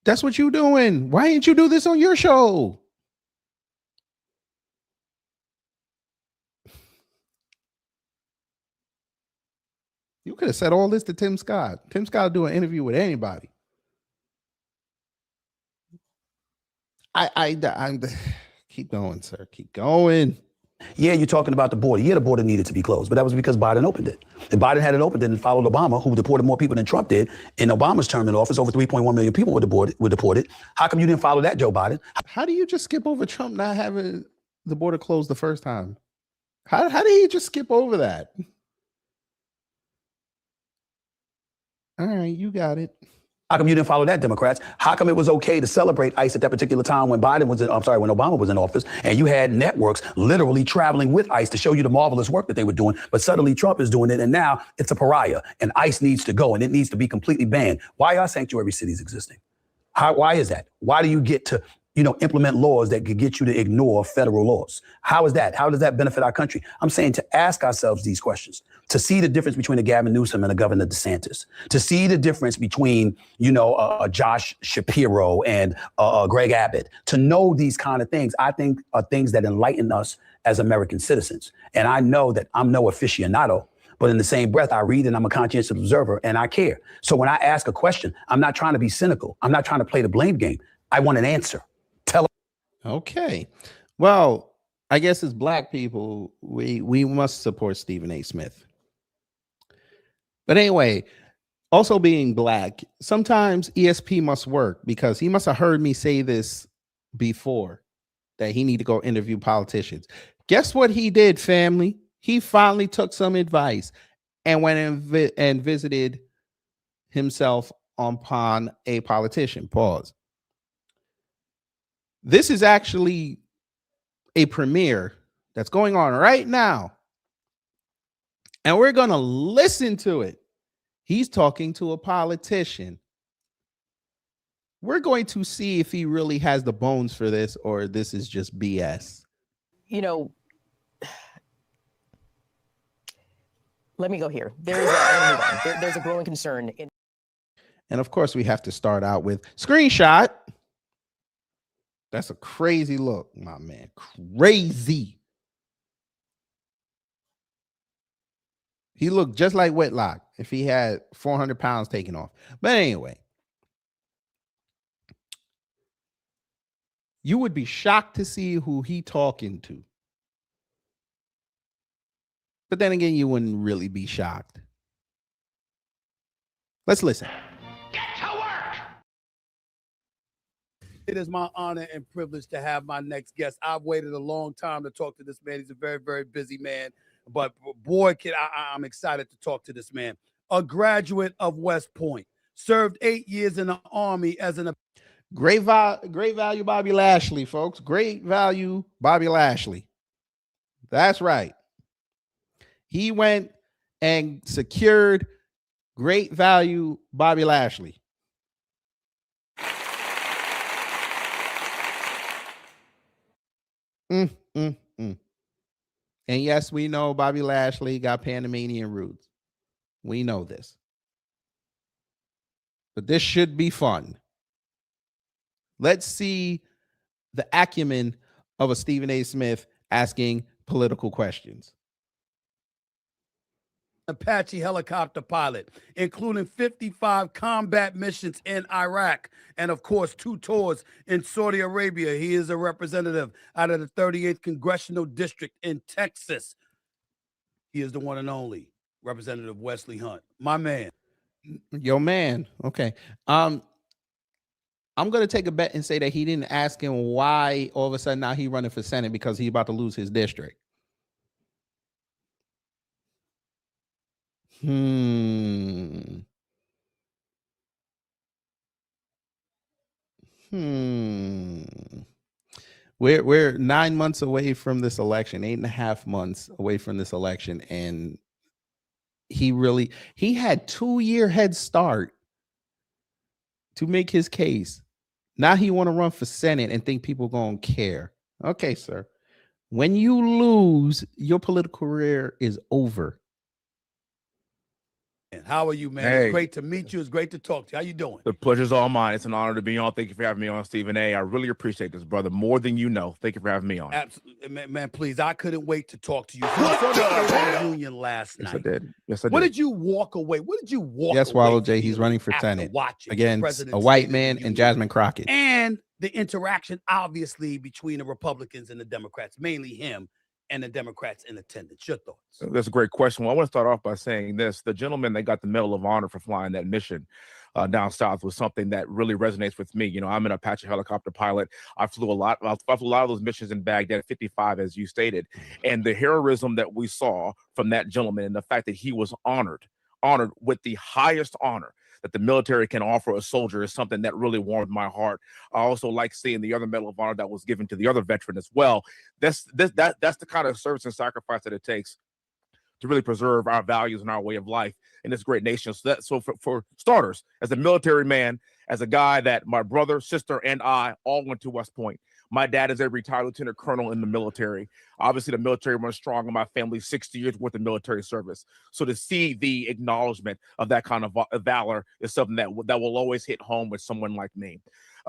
Speaker 9: That's what you doing. Why didn't you do this on your show? You could have said all this to Tim Scott. Tim Scott will do an interview with anybody. I'm keep going, sir. Keep going.
Speaker 2: Yeah, you're talking about the border. Yeah, the border needed to be closed, but that was because Biden opened it. If Biden had it opened and followed Obama, who deported more people than Trump did, in Obama's term in office, over 3.1 million people were deported. How come you didn't follow that, Joe Biden?
Speaker 9: How do you just skip over Trump not having the border closed the first time? How did he just skip over that? All right, you got it.
Speaker 2: How come you didn't follow that, Democrats? How come it was okay to celebrate ICE at that particular time when when Obama was in office, and you had networks literally traveling with ICE to show you the marvelous work that they were doing, but suddenly Trump is doing it, and now it's a pariah, and ICE needs to go, and it needs to be completely banned. Why are sanctuary cities existing? Why is that? Why do you get to implement laws that could get you to ignore federal laws? How is that? How does that benefit our country? I'm saying to ask ourselves these questions, to see the difference between a Gavin Newsom and a Governor DeSantis, to see the difference between, Josh Shapiro and Greg Abbott, to know these kind of things, I think are things that enlighten us as American citizens. And I know that I'm no aficionado, but in the same breath, I read and I'm a conscientious observer and I care. So when I ask a question, I'm not trying to be cynical. I'm not trying to play the blame game. I want an answer.
Speaker 9: Okay. Well, I guess as black people, we must support Stephen A. Smith. But anyway, also being black, sometimes ESP must work because he must have heard me say this before. that he need to go interview politicians. Guess what he did, family? He finally took some advice and went and visited himself upon a politician. Pause. This is actually a premiere that's going on right now, and we're going to listen to it. He's talking to a politician. We're going to see if he really has the bones for this or this is just BS.
Speaker 11: You know, let me go here. There's a growing concern.
Speaker 9: And of course, we have to start out with screenshot. That's a crazy look, my man. Crazy. He looked just like Whitlock if he had 400 pounds taken off. But anyway, you would be shocked to see who he talking to. But then again, you wouldn't really be shocked. Let's listen.
Speaker 2: It is my honor and privilege to have my next guest. I've waited a long time to talk to this man. He's a very, very busy man. But boy, kid, I'm excited to talk to this man. A graduate of West Point, served 8 years in the Army as an...
Speaker 9: Great value Bobby Lashley, folks. Great value Bobby Lashley. That's right. He went and secured great value Bobby Lashley. And yes, we know Bobby Lashley got Panamanian roots. We know this. But this should be fun. Let's see the acumen of a Stephen A. Smith asking political questions.
Speaker 2: Apache helicopter pilot, including 55 combat missions in Iraq and, of course, 2 tours in Saudi Arabia. He is a representative out of the 38th Congressional District in Texas. He is the one and only Representative Wesley Hunt. My man.
Speaker 9: Yo, man. Okay. I'm going to take a bet and say that he didn't ask him why all of a sudden now he running for Senate because he's about to lose his district. We're 9 months away from this election, 8.5 months away from this election, and he had 2-year head start to make his case. Now he want to run for Senate and think people gonna care. Okay, sir. When you lose, your political career is over.
Speaker 2: How are you, man?
Speaker 4: Hey.
Speaker 2: It's great to meet you. It's great to talk to you. How you doing?
Speaker 4: The pleasure's all mine. It's an honor to be on. Thank you for having me on, Stephen A. I really appreciate this, brother, more than you know. Thank you for having me on.
Speaker 2: Absolutely, man. Please, I couldn't wait to talk to you. So I saw the State of the Union last night.
Speaker 4: Yes, I did. Yes, I did.
Speaker 2: What did you walk away? What did you walk?
Speaker 9: Yes, Wallow
Speaker 2: away
Speaker 9: J. He's running for Senate against
Speaker 2: President's
Speaker 9: a white
Speaker 2: State of
Speaker 9: man
Speaker 2: the
Speaker 9: and
Speaker 2: Union?
Speaker 9: Jasmine Crockett.
Speaker 2: And the interaction, obviously, between the Republicans and the Democrats, mainly him and the Democrats in attendance. Your thoughts?
Speaker 4: That's a great question. Well, I want to start off by saying this. The gentleman that got the Medal of Honor for flying that mission down south was something that really resonates with me. You know, I'm an Apache helicopter pilot. I flew a lot of those missions in Baghdad, 55, as you stated. And the heroism that we saw from that gentleman and the fact that he was honored with the highest honor that the military can offer a soldier is something that really warmed my heart. I also like seeing the other Medal of Honor that was given to the other veteran as well. That's the kind of service and sacrifice that it takes to really preserve our values and our way of life in this great nation. So for starters, as a military man, as a guy that my brother, sister, and I all went to West Point. My dad is a retired lieutenant colonel in the military. Obviously, the military runs strong in my family, 60 years worth of military service. So to see the acknowledgement of that kind of valor is something that will always hit home with someone like me.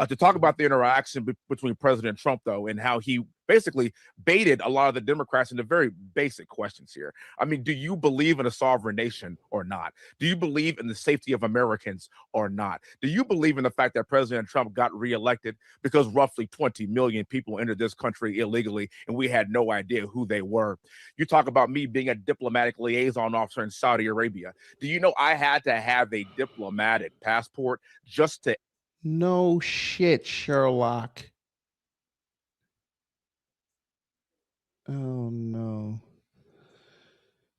Speaker 4: To talk about the interaction between President Trump, though, and how he basically baited a lot of the Democrats into very basic questions here. I mean, do you believe in a sovereign nation or not? Do you believe in the safety of Americans or not? Do you believe in the fact that President Trump got reelected because roughly 20 million people entered this country illegally and we had no idea who they were? You talk about me being a diplomatic liaison officer in Saudi Arabia. Do you know I had to have a diplomatic passport just to...
Speaker 9: No shit, Sherlock. Oh no.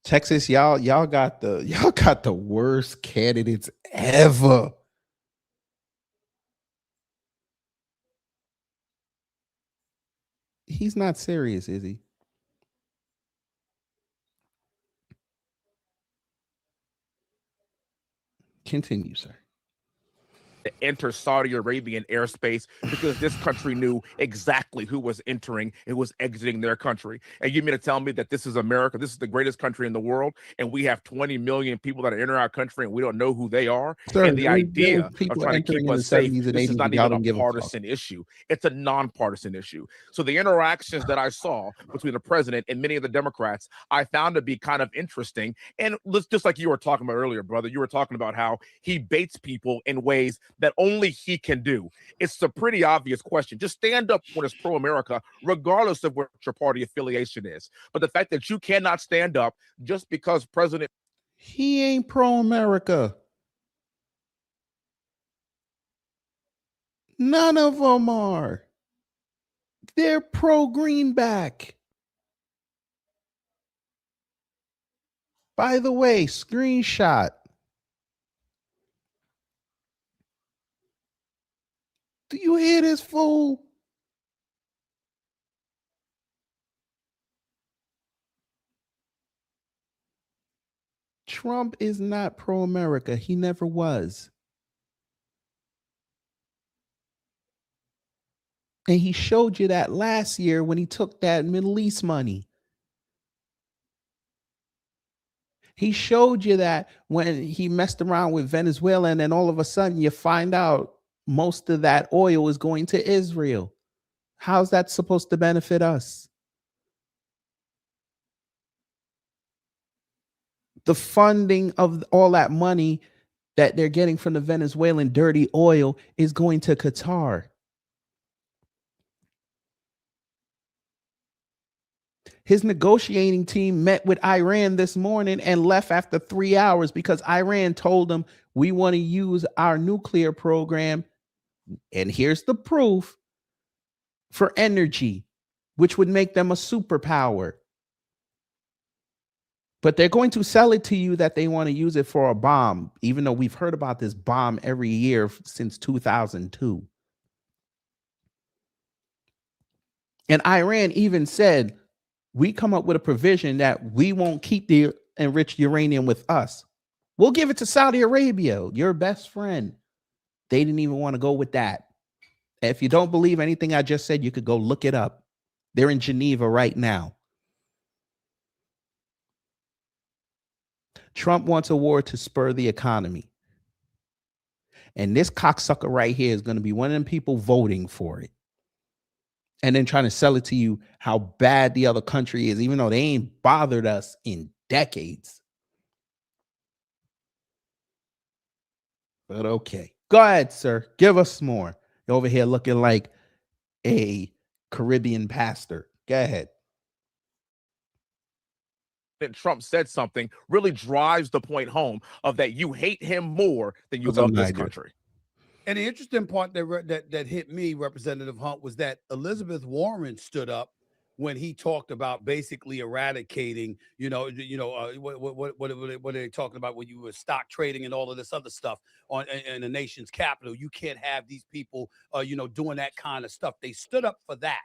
Speaker 9: Texas, y'all got the worst candidates ever. He's not serious, is he? Continue, sir.
Speaker 4: To enter Saudi Arabian airspace because this country knew exactly who was entering and was exiting their country. And you mean to tell me that this is America? This is the greatest country in the world, and we have 20 million people that are entering our country and we don't know who they are?
Speaker 9: Sir,
Speaker 4: and the idea of
Speaker 9: people
Speaker 4: trying to
Speaker 9: entering
Speaker 4: keep
Speaker 9: in the
Speaker 4: us safe,
Speaker 9: 70s and
Speaker 4: this is
Speaker 9: 80s,
Speaker 4: not
Speaker 9: y'all
Speaker 4: even
Speaker 9: didn't give
Speaker 4: a
Speaker 9: a fuck.
Speaker 4: partisan issue. It's a nonpartisan issue. So the interactions that I saw between the president and many of the Democrats, I found to be kind of interesting. And just like you were talking about earlier, brother, you were talking about how he baits people in ways that only he can do. It's a pretty obvious question. Just stand up when it's pro-America, regardless of what your party affiliation is. But the fact that you cannot stand up just because President...
Speaker 9: He ain't pro-America. None of them are. They're pro-Greenback. By the way, screenshot. Do you hear this fool? Trump is not pro-America. He never was. And he showed you that last year when he took that Middle East money. He showed you that when he messed around with Venezuela, and then all of a sudden you find out most of that oil is going to Israel. How's that supposed to benefit us? The funding of all that money that they're getting from the Venezuelan dirty oil is going to Qatar. His negotiating team met with Iran this morning and left after 3 hours because Iran told them, we want to use our nuclear program, and here's the proof, for energy, which would make them a superpower. But they're going to sell it to you that they want to use it for a bomb, even though we've heard about this bomb every year since 2002. And Iran even said, we come up with a provision that we won't keep the enriched uranium with us. We'll give it to Saudi Arabia, your best friend. They didn't even want to go with that. If you don't believe anything I just said, you could go look it up. They're in Geneva right now. Trump wants a war to spur the economy. And this cocksucker right here is going to be one of them people voting for it. And then trying to sell it to you how bad the other country is, even though they ain't bothered us in decades. But okay. Go ahead, sir. Give us more. You're over here looking like a Caribbean pastor. Go ahead.
Speaker 4: Trump said something really drives the point home of that you hate him more than you love this country.
Speaker 2: And the interesting part that hit me, Representative Hunt, was that Elizabeth Warren stood up when he talked about basically eradicating, what are they talking about when you were stock trading and all of this other stuff in the nation's capital? You can't have these people, doing that kind of stuff. They stood up for that,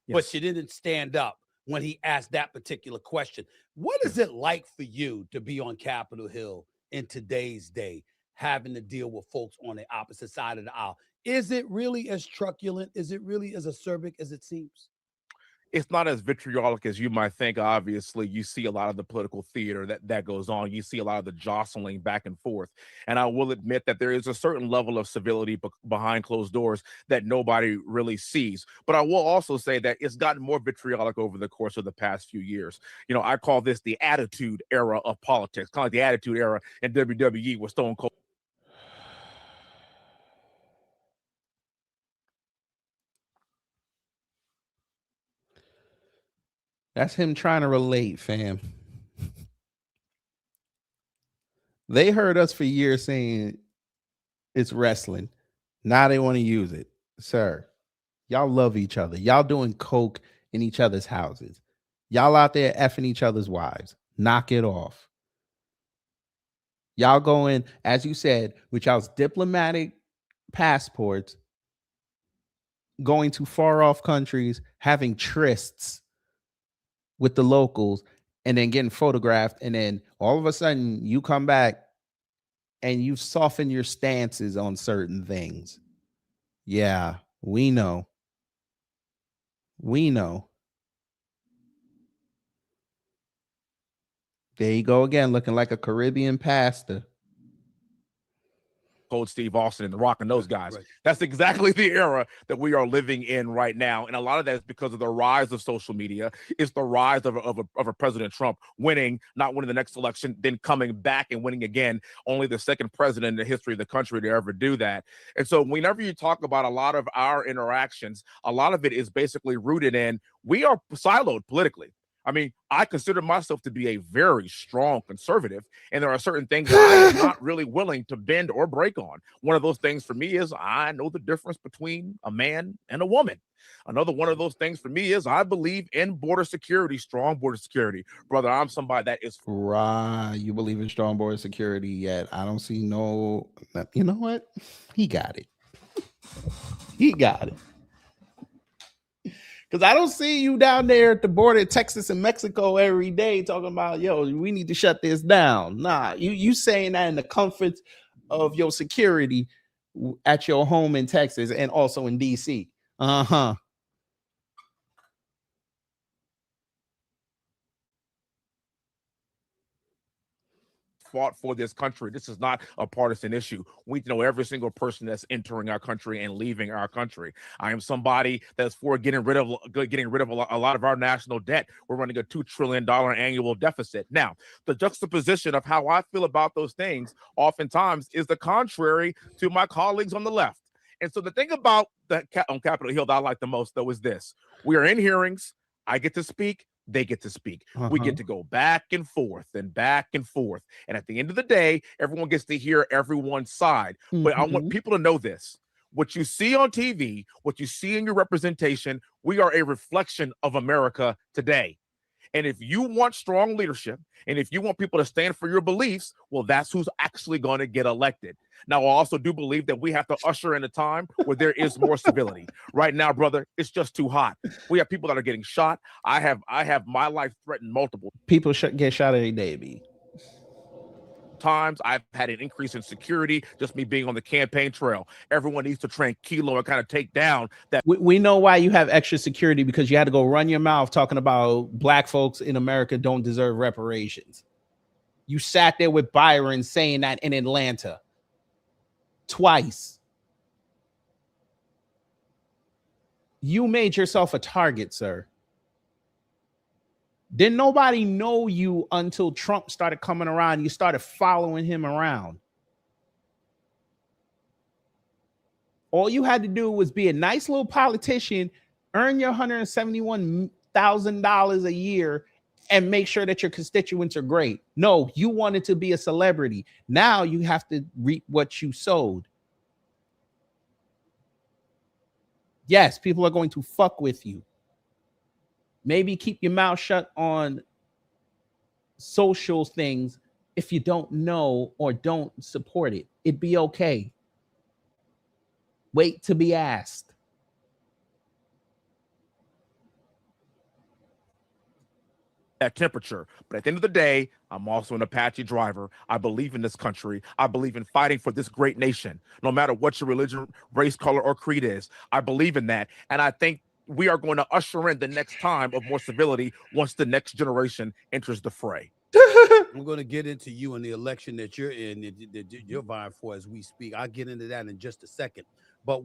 Speaker 2: yes. But she didn't stand up when he asked that particular question. What is it like for you to be on Capitol Hill in today's day, having to deal with folks on the opposite side of the aisle? Is it really as truculent? Is it really as acerbic as it seems?
Speaker 4: It's not as vitriolic as you might think. Obviously, you see a lot of the political theater that goes on. You see a lot of the jostling back and forth. And I will admit that there is a certain level of civility behind closed doors that nobody really sees. But I will also say that it's gotten more vitriolic over the course of the past few years. I call this the attitude era of politics, kind of like the attitude era in WWE with Stone Cold.
Speaker 9: That's him trying to relate, fam. They heard us for years saying it's wrestling. Now they want to use it. Sir, y'all love each other. Y'all doing coke in each other's houses. Y'all out there effing each other's wives. Knock it off. Y'all going, as you said, with y'all's diplomatic passports, going to far off countries, having trysts with the locals, and then getting photographed. And then all of a sudden you come back and you soften your stances on certain things. Yeah, we know. We know. There you go again, looking like a Caribbean pastor.
Speaker 4: Cold Steve Austin and The Rock and those guys. Right. That's exactly the era that we are living in right now. And a lot of that is because of the rise of social media. It's the rise of a President Trump winning, not winning the next election, then coming back and winning again. Only the second president in the history of the country to ever do that. And so whenever you talk about a lot of our interactions, a lot of it is basically rooted in we are siloed politically. I mean, I consider myself to be a very strong conservative, and there are certain things that I am not really willing to bend or break on. One of those things for me is I know the difference between a man and a woman. Another one of those things for me is I believe in border security, strong border security. Brother, I'm somebody that is...
Speaker 9: Right, you believe in strong border security, yet I don't see no... You know what? He got it. He got it. Because I don't see you down there at the border of Texas and Mexico every day talking about, yo, we need to shut this down. Nah, you saying that in the comfort of your security at your home in Texas and also in D.C. Uh-huh.
Speaker 4: Fought for this country. This is not a partisan issue. We know every single person that's entering our country and leaving our country. I am somebody that's for getting rid of a lot of our national debt. We're running a $2 trillion annual deficit. Now, the juxtaposition of how I feel about those things oftentimes is the contrary to my colleagues on the left. And so the thing about on Capitol Hill that I like the most, though, is this. We are in hearings. I get to speak. They get to speak. We get to go back and forth and back and forth. And at the end of the day, everyone gets to hear everyone's side. But I want people to know this. What you see on TV, what you see in your representation, we are a reflection of America today. And if you want strong leadership, and if you want people to stand for your beliefs, well, that's who's actually going to get elected. Now, I also do believe that we have to usher in a time where there is more civility. Right now, brother, it's just too hot. We have people that are getting shot. I have my life threatened multiple.
Speaker 9: People get shot every day, B.
Speaker 4: Times. I've had an increase in security, just me being on the campaign trail. Everyone needs to tranquilo and kind of take down that.
Speaker 9: We know why you have extra security, because you had to go run your mouth talking about black folks in America don't deserve reparations. You sat there with Byron saying that in Atlanta twice. You made yourself a target, sir. Didn't nobody know you until Trump started coming around. You started following him around. All you had to do was be a nice little politician, earn your $171,000 a year, and make sure that your constituents are great. No, you wanted to be a celebrity. Now you have to reap what you sowed. Yes, people are going to fuck with you. Maybe keep your mouth shut on social things if you don't know or don't support it. It'd be okay. Wait to be asked.
Speaker 4: That temperature. But at the end of the day, I'm also an Apache driver. I believe in this country. I believe in fighting for this great nation, no matter what your religion, race, color, or creed is. I believe in that. And I think we are going to usher in the next time of more civility once the next generation enters the fray.
Speaker 2: I'm going to get into you and the election that you're in, that you're vying for as we speak. I'll get into that in just a second. But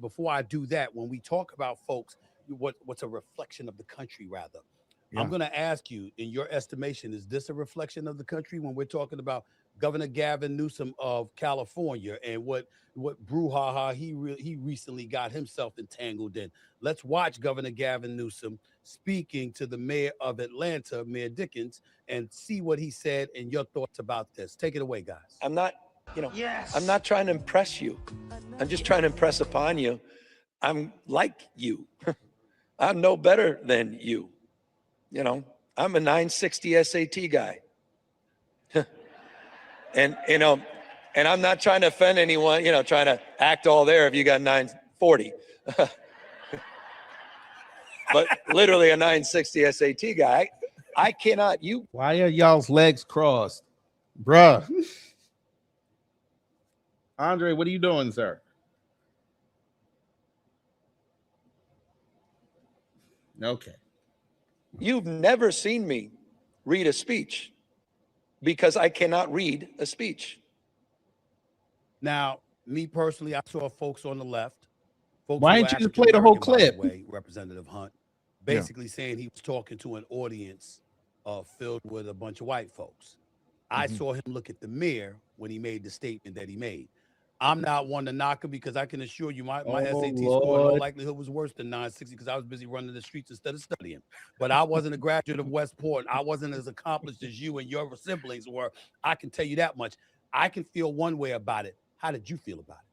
Speaker 2: before I do that, when we talk about folks, what's a reflection of the country, rather, yeah. I'm going to ask you, in your estimation, is this a reflection of the country when we're talking about Governor Gavin Newsom of California and what brouhaha he recently got himself entangled in? Let's watch Governor Gavin Newsom speaking to the mayor of Atlanta, Mayor Dickens, and see what he said and your thoughts about this. Take it away, guys.
Speaker 14: I'm not trying to impress you. I'm just trying to impress upon you. I'm like you. I'm no better than you. You know, I'm a 960 SAT guy. And, you know, and I'm not trying to offend anyone, you know, trying to act all there if you got 940. But literally a 960 SAT guy. I cannot,
Speaker 9: Why are y'all's legs crossed? Bruh. Andre, what are you doing, sir? Okay.
Speaker 14: You've never seen me read a speech because I cannot read a speech.
Speaker 2: Now, me personally, I saw folks on the left. Folks
Speaker 9: Why
Speaker 2: who were
Speaker 9: didn't you just play the whole
Speaker 2: African-American, by
Speaker 9: clip?
Speaker 2: the way, Representative Hunt, basically saying he was talking to an audience filled with a bunch of white folks. I saw him look at the mirror when he made the statement that he made. I'm not one to knock him because I can assure you my SAT score in all likelihood was worse than 960 because I was busy running the streets instead of studying. But I wasn't a graduate of West Point. I wasn't as accomplished as you and your siblings were. I can tell you that much. I can feel one way about it. How did you feel about it?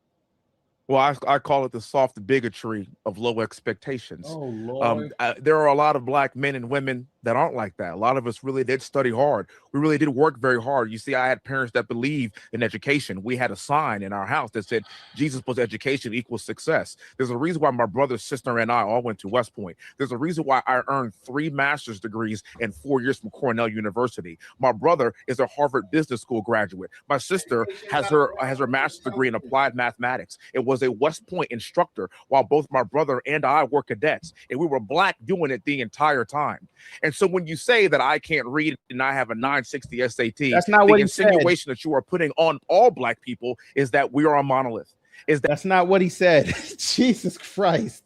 Speaker 4: Well, I call it the soft bigotry of low expectations.
Speaker 9: Oh, Lord.
Speaker 4: There are a lot of black men and women that aren't like that. A lot of us really did study hard. We really did work very hard. You see, I had parents that believe in education. We had a sign in our house that said Jesus plus education equals success. There's a reason why my brother, sister, and I all went to West Point. There's a reason why I earned 3 master's degrees and 4 years from Cornell University. My brother is a Harvard Business School graduate. My sister has her master's degree in applied mathematics. It was a West Point instructor while both my brother and I were cadets, and we were black doing it the entire time. And so when you say that I can't read and I have a 960 SAT,
Speaker 9: that's not what
Speaker 4: the
Speaker 9: he said.
Speaker 4: insinuation that you are putting on all black people is that we are a monolith.
Speaker 9: That's not what he said. Jesus Christ.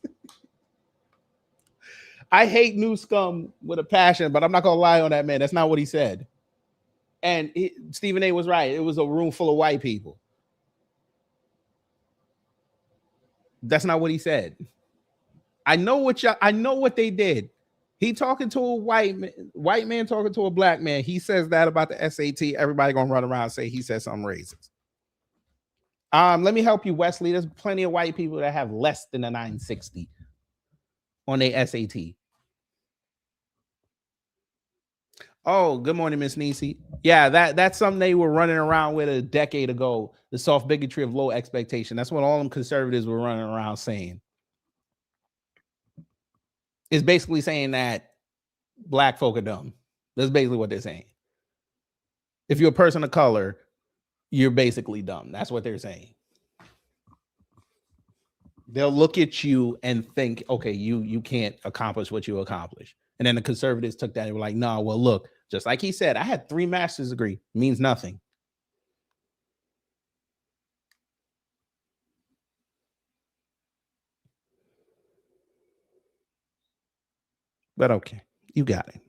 Speaker 9: I hate New Scum with a passion, but I'm not gonna lie on that, man. That's not what he said. And Stephen A was right. It was a room full of white people. That's not what he said. I know what they did. He talking to a white man talking to a black man. He says that about the SAT. Everybody gonna run around and say he said something racist. Let me help you, Wesley. There's plenty of white people that have less than a 960 on their SAT. Oh, good morning, Miss Nisi. Yeah, that's something they were running around with a decade ago. The soft bigotry of low expectation. That's what all them conservatives were running around saying. It's basically saying that black folk are dumb. That's basically what they're saying. If you're a person of color, you're basically dumb. That's what they're saying. They'll look at you and think, okay, you can't accomplish what you accomplish. And then the conservatives took that and were like, no, well, look, just like he said, I had 3 master's degree. Means nothing. But okay, you got it.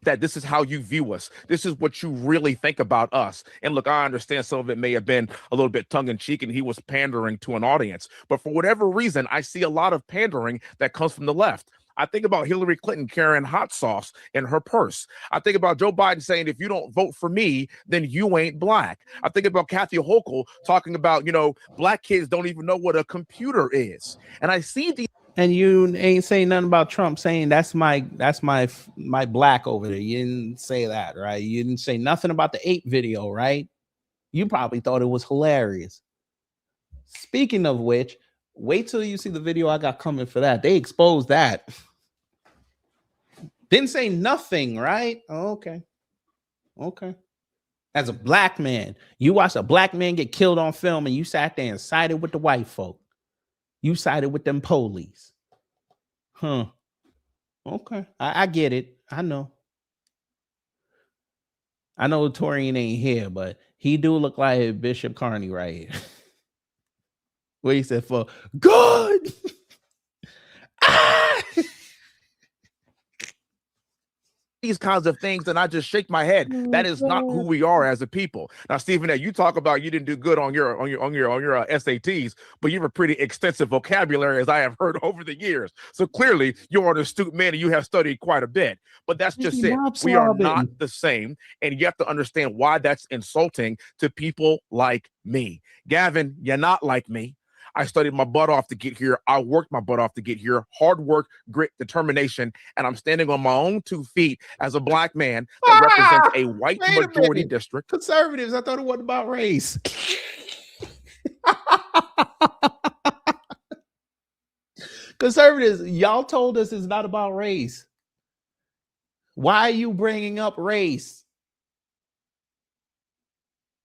Speaker 4: That this is how you view us. This is what you really think about us. And look, I understand some of it may have been a little bit tongue-in-cheek and he was pandering to an audience. But for whatever reason, I see a lot of pandering that comes from the left. I think about Hillary Clinton carrying hot sauce in her purse. I think about Joe Biden saying, if you don't vote for me, then you ain't black. I think about Kathy Hochul talking about, black kids don't even know what a computer is. And I see these.
Speaker 9: And you ain't saying nothing about Trump saying that's my black over there. You didn't say that, right? You didn't say nothing about the ape video, right? You probably thought it was hilarious. Speaking of which, wait till you see the video I got coming for that. They exposed that. Didn't say nothing, right? Okay. As a black man, you watched a black man get killed on film and you sat there and sided with the white folk. You sided with them police. Huh. Okay. I get it. I know Torian ain't here, but he do look like Bishop Carney right here. What he said for good.
Speaker 4: These kinds of things, and I just shake my head. That is not who we are as a people. Now, Stephen A., you talk about you didn't do good on your SATs, but you have a pretty extensive vocabulary, as I have heard over the years. So clearly, you're an astute man and you have studied quite a bit. But that's just it. We are not the same, and you have to understand why that's insulting to people like me. Gavin, you're not like me. I studied my butt off to get here. I worked my butt off to get here. Hard work, grit, determination, and I'm standing on my own 2 feet as a black man that represents a white majority district.
Speaker 9: Conservatives, I thought it wasn't about race. Conservatives, y'all told us it's not about race. Why are you bringing up race?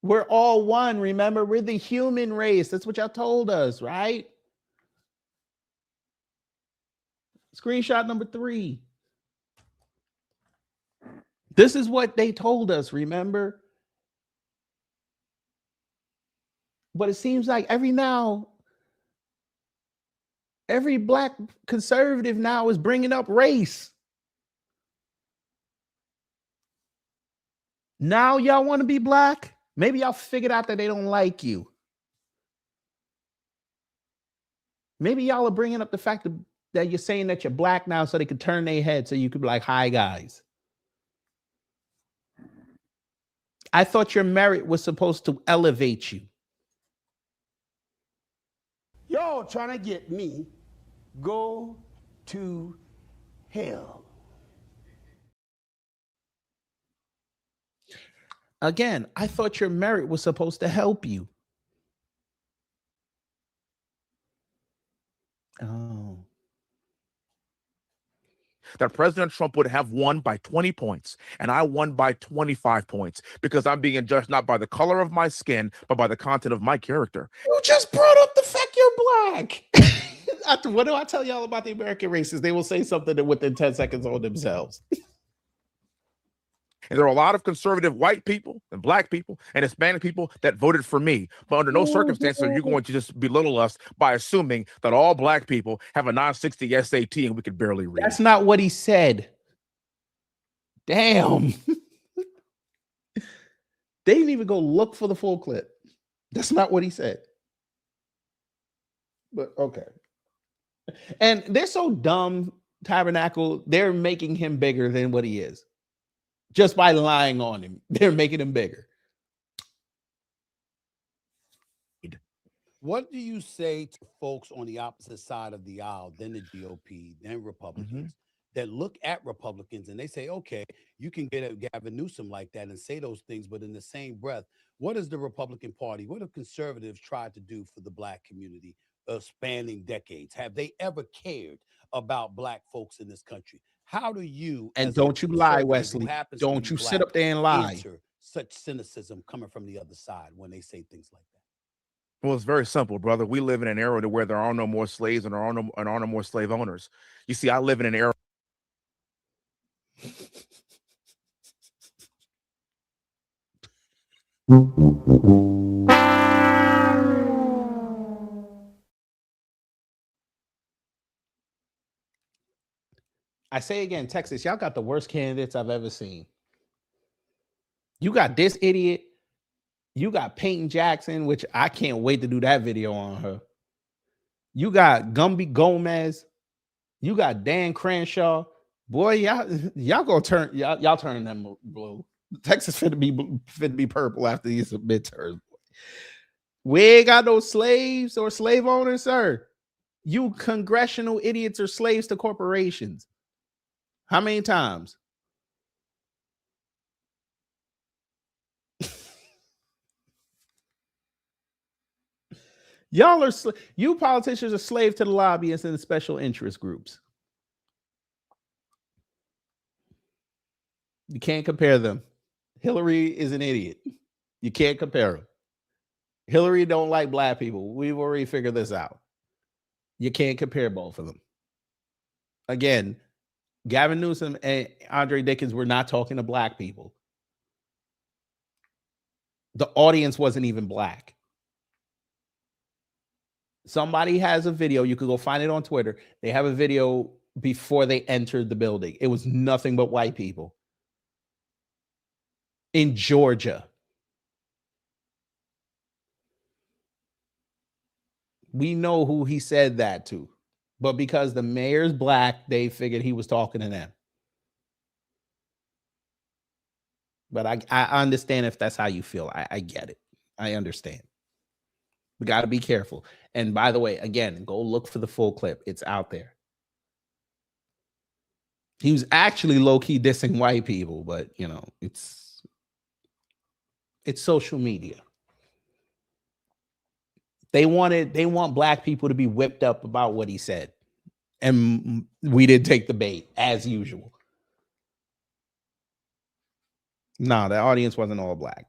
Speaker 9: We're all one, remember? We're the human race. That's what y'all told us, right? Screenshot number 3. This is what they told us, remember? But it seems like every black conservative now is bringing up race. Now y'all want to be black? Maybe y'all figured out that they don't like you. Maybe y'all are bringing up the fact that you're saying that you're black now so they could turn their head so you could be like, hi, guys. I thought your merit was supposed to elevate you.
Speaker 15: Y'all trying to get me go to hell.
Speaker 9: Again, I thought your merit was supposed to help you. Oh.
Speaker 4: That President Trump would have won by 20 points, and I won by 25 points because I'm being judged not by the color of my skin, but by the content of my character.
Speaker 9: You just brought up the fact you're black. What do I tell y'all about the American races? They will say something that within 10 seconds on themselves.
Speaker 4: And there are a lot of conservative white people and black people and Hispanic people that voted for me. But under no circumstances are you going to just belittle us by assuming that all black people have a 960 SAT and we could barely read.
Speaker 9: That's not what he said. Damn. They didn't even go look for the full clip. That's not what he said. But okay. And they're so dumb, Tabernacle, they're making him bigger than what he is. Just by lying on him, they're making him bigger.
Speaker 2: What do you say to folks on the opposite side of the aisle, then the GOP, then Republicans, that look at Republicans and they say, okay, you can get at Gavin Newsom like that and say those things, but in the same breath, what is the Republican Party, what have conservatives tried to do for the black community spanning decades? Have they ever cared about black folks in this country? How do you,
Speaker 9: and don't you lie, Wesley, don't you sit up there and lie,
Speaker 2: answer such cynicism coming from the other side when they say things like that?
Speaker 4: Well, it's very simple, brother. We live in an era where there are no more slaves and there are no more slave owners. You see, I live in an era.
Speaker 9: I say again, Texas, y'all got the worst candidates I've ever seen. You got this idiot. You got Peyton Jackson, which I can't wait to do that video on her. You got Gumby Gomez. You got Dan Crenshaw. Boy, y'all gonna turn y'all turn them blue. Texas fit be purple after these midterms. We ain't got no slaves or slave owners, sir. You congressional idiots are slaves to corporations. How many times? Y'all are you politicians are slave to the lobbyists and the special interest groups. You can't compare them. Hillary is an idiot. You can't compare them. Hillary don't like black people. We've already figured this out. You can't compare both of them. Again, Gavin Newsom and Andre Dickens were not talking to black people. The audience wasn't even black. Somebody has a video. You could go find it on Twitter. They have a video before they entered the building. It was nothing but white people. In Georgia. We know who he said that to. But because the mayor's black, they figured he was talking to them. But I understand if that's how you feel. I get it. I understand. We got to be careful. And by the way, again, go look for the full clip. It's out there. He was actually low-key dissing white people, but you know, it's social media. They want black people to be whipped up about what he said. And we did take the bait, as usual. No, the audience wasn't all black.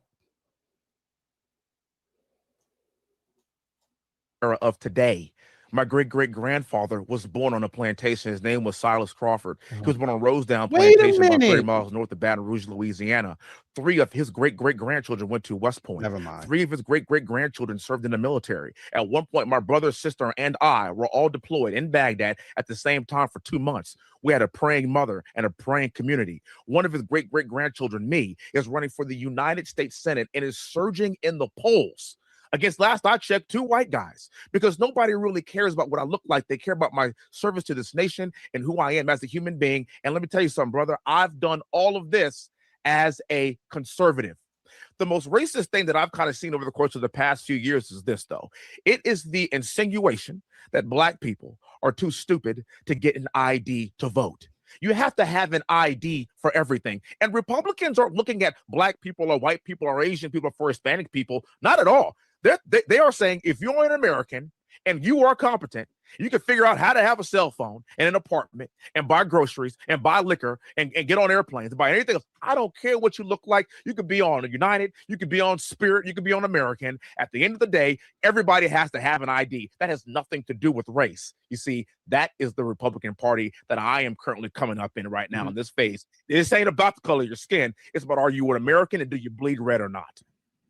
Speaker 4: Era of today. My great-great-grandfather was born on a plantation. His name was Silas Crawford. He was born on Rosedown Plantation, about 30 miles north of Baton Rouge, Louisiana. 3 of his great-great-grandchildren went to West Point.
Speaker 9: Never mind.
Speaker 4: 3 of his great-great-grandchildren served in the military. At one point, my brother, sister, and I were all deployed in Baghdad at the same time for 2 months. We had a praying mother and a praying community. One of his great-great-grandchildren, me, is running for the United States Senate and is surging in the polls against, last I checked, 2 white guys, because nobody really cares about what I look like. They care about my service to this nation and who I am as a human being. And let me tell you something, brother, I've done all of this as a conservative. The most racist thing that I've kind of seen over the course of the past few years is this, though. It is the insinuation that black people are too stupid to get an ID to vote. You have to have an ID for everything. And Republicans aren't looking at black people or white people or Asian people for Hispanic people. Not at all. They are saying if you're an American and you are competent, you can figure out how to have a cell phone and an apartment and buy groceries and buy liquor and get on airplanes and buy anything else. I don't care what you look like. You could be on United, you could be on Spirit, you could be on American. At the end of the day, everybody has to have an ID. That has nothing to do with race. You see, that is the Republican Party that I am currently coming up in right now in this phase. This ain't about the color of your skin. It's about, are you an American and do you bleed red or not?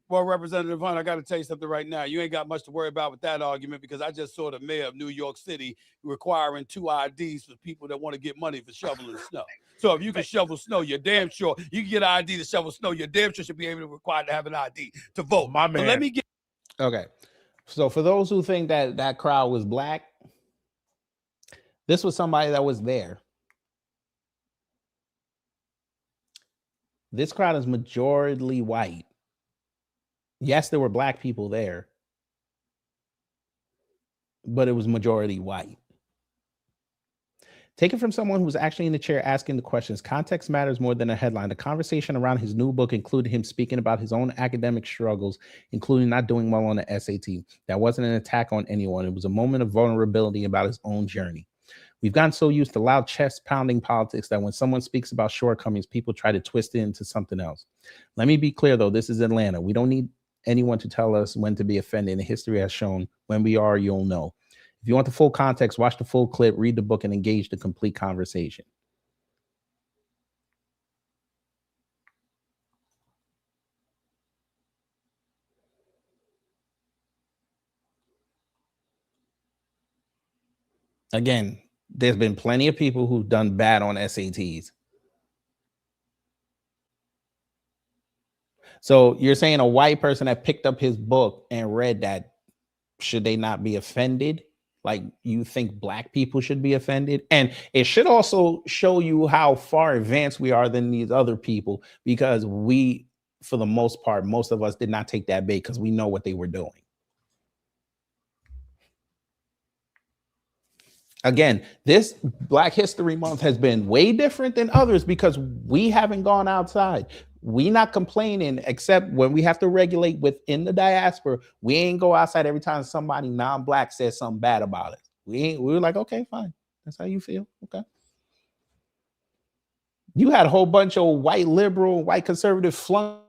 Speaker 16: Well, Representative Hunt, I got to tell you something right now. You ain't got much to worry about with that argument, because I just saw the mayor of New York City requiring 2 IDs for people that want to get money for shoveling snow. So if you can shovel snow, you're damn sure you can get an ID to shovel snow. You're damn sure should be able to require to have an ID to vote.
Speaker 4: My man.
Speaker 16: But let me get.
Speaker 9: Okay. So for those who think that that crowd was black, this was somebody that was there. This crowd is majority white. Yes, there were black people there, but it was majority white. Take it from someone who was actually in the chair asking the questions. Context matters more than a headline. The conversation around his new book included him speaking about his own academic struggles, including not doing well on the SAT. That wasn't an attack on anyone. It was a moment of vulnerability about his own journey. We've gotten so used to loud chest-pounding politics that when someone speaks about shortcomings, people try to twist it into something else. Let me be clear, though. This is Atlanta. We don't need anyone to tell us when to be offended. And history has shown when we are, you'll know. If you want the full context, watch the full clip, read the book, and engage the complete conversation. Again, there's been plenty of people who've done bad on SATs. So you're saying a white person that picked up his book and read that, should they not be offended? Like, you think black people should be offended? And it should also show you how far advanced we are than these other people, because we, for the most part, most of us did not take that bait because we know what they were doing. Again, this Black History Month has been way different than others because we haven't gone outside. We not complaining, except when we have to regulate within the diaspora. We ain't go outside every time somebody non-black says something bad about us. We were like, okay, fine. That's how you feel. Okay. You had a whole bunch of white liberal, white conservative flunk.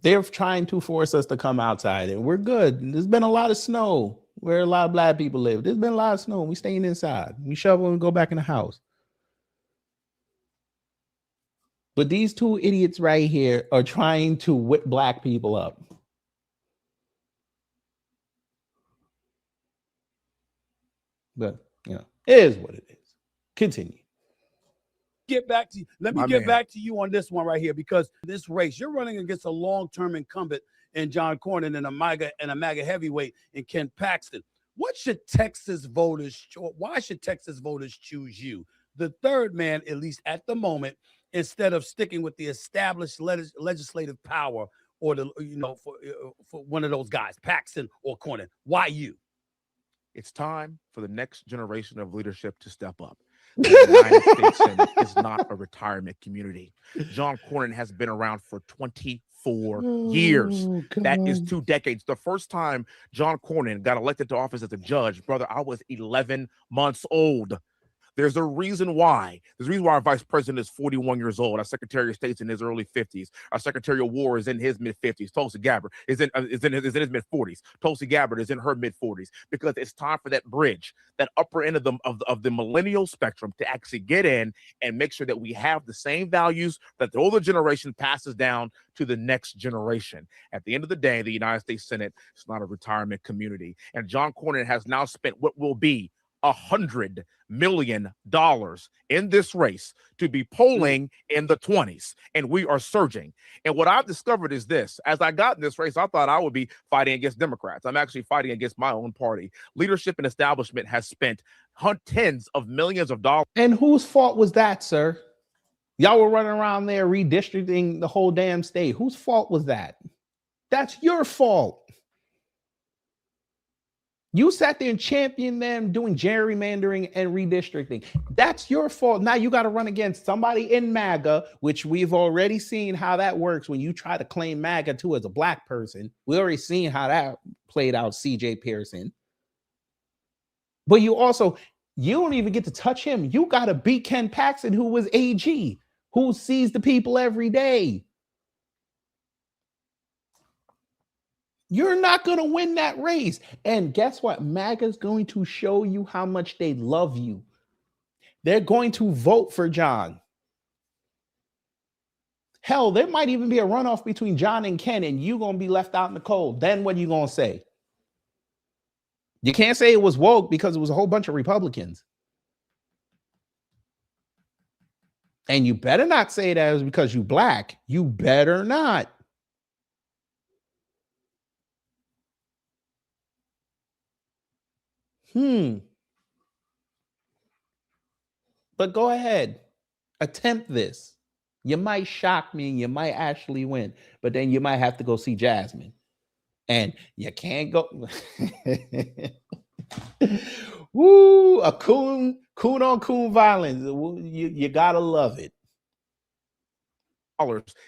Speaker 9: They're trying to force us to come outside, and we're good. There's been a lot of snow where a lot of black people live. There's been a lot of snow. We staying inside. We shovel and go back in the house. But these 2 idiots right here are trying to whip black people up. But, you know, it is what it is. Continue.
Speaker 16: Let me get back to you on this one right here, because this race, you're running against a long-term incumbent in John Cornyn and a MAGA heavyweight in Ken Paxton.
Speaker 2: What should Texas voters, why should Texas voters choose you? The third man, at least at the moment, instead of sticking with the established legislative power or for one of those guys, Paxton or Cornyn. Why you?
Speaker 4: It's time for the next generation of leadership to step up. The United States Senate is not a retirement community. John Cornyn has been around for 24 years. That is 2 decades. The first time John Cornyn got elected to office as a judge, brother, I was 11 months old. There's a reason why. There's a reason why our vice president is 41 years old. Our secretary of state's in his early 50s. Our secretary of war is in his mid-50s. Tulsi Gabbard is in his mid-40s. Tulsi Gabbard is in her mid-40s, because it's time for that bridge, that upper end of the millennial spectrum, to actually get in and make sure that we have the same values that the older generation passes down to the next generation. At the end of the day, the United States Senate is not a retirement community. And John Cornyn has now spent what will be $100 million in this race to be polling in the 20s, and we are surging. And what I've discovered is this: as I got in this race, I thought I would be fighting against Democrats. I'm actually fighting against my own party. Leadership and establishment has spent tens of millions of dollars.
Speaker 9: And whose fault was that, sir? Y'all were running around there redistricting the whole damn state. Whose fault was that? That's your fault. You sat there and championed them doing gerrymandering and redistricting. That's your fault. Now you got to run against somebody in MAGA, which we've already seen how that works when you try to claim MAGA too as a black person. We already seen how that played out, CJ Pearson. But you don't even get to touch him. You got to beat Ken Paxton, who was AG, who sees the people every day. You're not going to win that race. And guess what? MAGA is going to show you how much they love you. They're going to vote for John. Hell, there might even be a runoff between John and Ken, and you're going to be left out in the cold. Then what are you going to say? You can't say it was woke because it was a whole bunch of Republicans. And you better not say that it was because you black. You better not. But go ahead. Attempt this. You might shock me and you might actually win. But then you might have to go see Jasmine. And you can't go. Woo, a coon on coon violence. You gotta love it.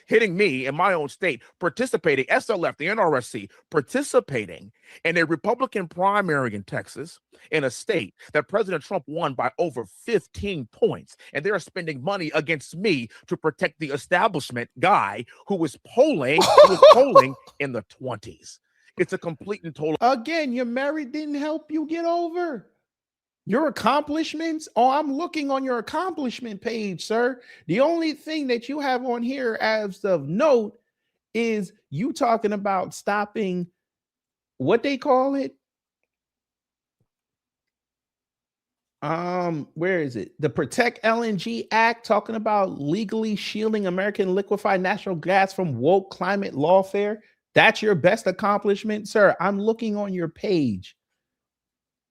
Speaker 4: Hitting me in my own state, participating, SLF, the NRSC, participating in a Republican primary in Texas, in a state that President Trump won by over 15 points. And they're spending money against me to protect the establishment guy who was polling in the 20s. It's a complete and total.
Speaker 9: Again, your merit didn't help you get over. Your accomplishments? Oh, I'm looking on your accomplishment page, sir. The only thing that you have on here as of note is you talking about stopping what they call it. Where is it? The Protect LNG Act, talking about legally shielding American liquefied natural gas from woke climate lawfare. That's your best accomplishment, sir. I'm looking on your page.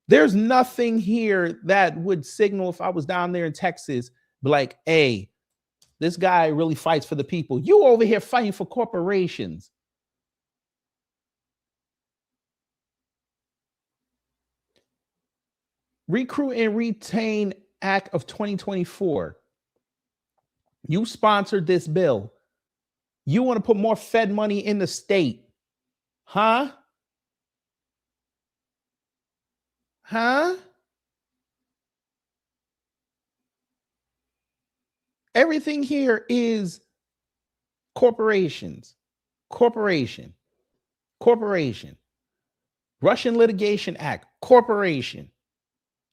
Speaker 9: There's nothing here that would signal, if I was down there in Texas, be like, hey, this guy really fights for the people. You over here fighting for corporations. Recruit and Retain Act of 2024. You sponsored this bill. You want to put more Fed money in the state. Huh? Everything here is corporations. Corporation. Russian Litigation Act. Corporation.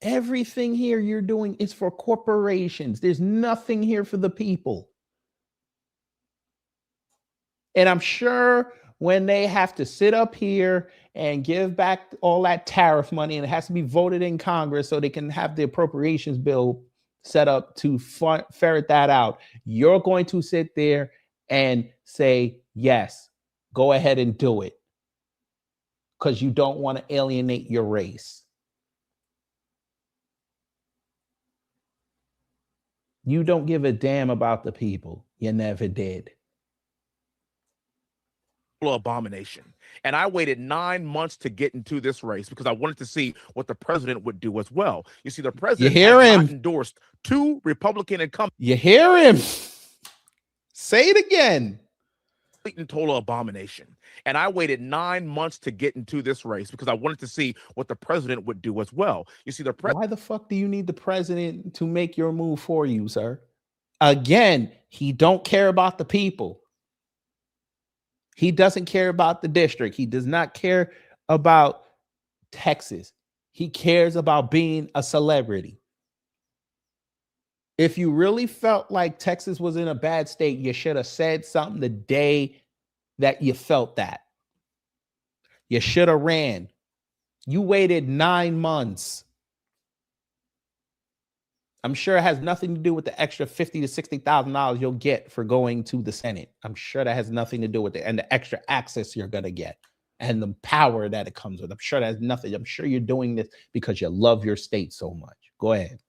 Speaker 9: Everything here you're doing is for corporations. There's nothing here for the people. And I'm sure when they have to sit up here and give back all that tariff money, and it has to be voted in Congress so they can have the appropriations bill set up to ferret that out, you're going to sit there and say, yes, go ahead and do it, because you don't want to alienate your race. You don't give a damn about the people. You never did.
Speaker 4: Abomination. And I waited 9 months to get into this race because I wanted to see what the president would do as well. You see, the president
Speaker 9: hear
Speaker 4: has
Speaker 9: him?
Speaker 4: not endorsed 2 Republican incumbents.
Speaker 9: You hear him? Say it again.
Speaker 4: And total abomination. And I waited 9 months to get into this race because I wanted to see what the president would do as well. You see,
Speaker 9: why the fuck do you need the president to make your move for you, sir? Again, he don't care about the people. He doesn't care about the district. He does not care about Texas. He cares about being a celebrity. If you really felt like Texas was in a bad state, you should have said something the day that you felt that. You should have ran. You waited 9 months. I'm sure it has nothing to do with the extra $50,000 to $60,000 you'll get for going to the Senate. I'm sure that has nothing to do with it, and the extra access you're going to get and the power that it comes with. I'm sure that has nothing. I'm sure you're doing this because you love your state so much. Go ahead.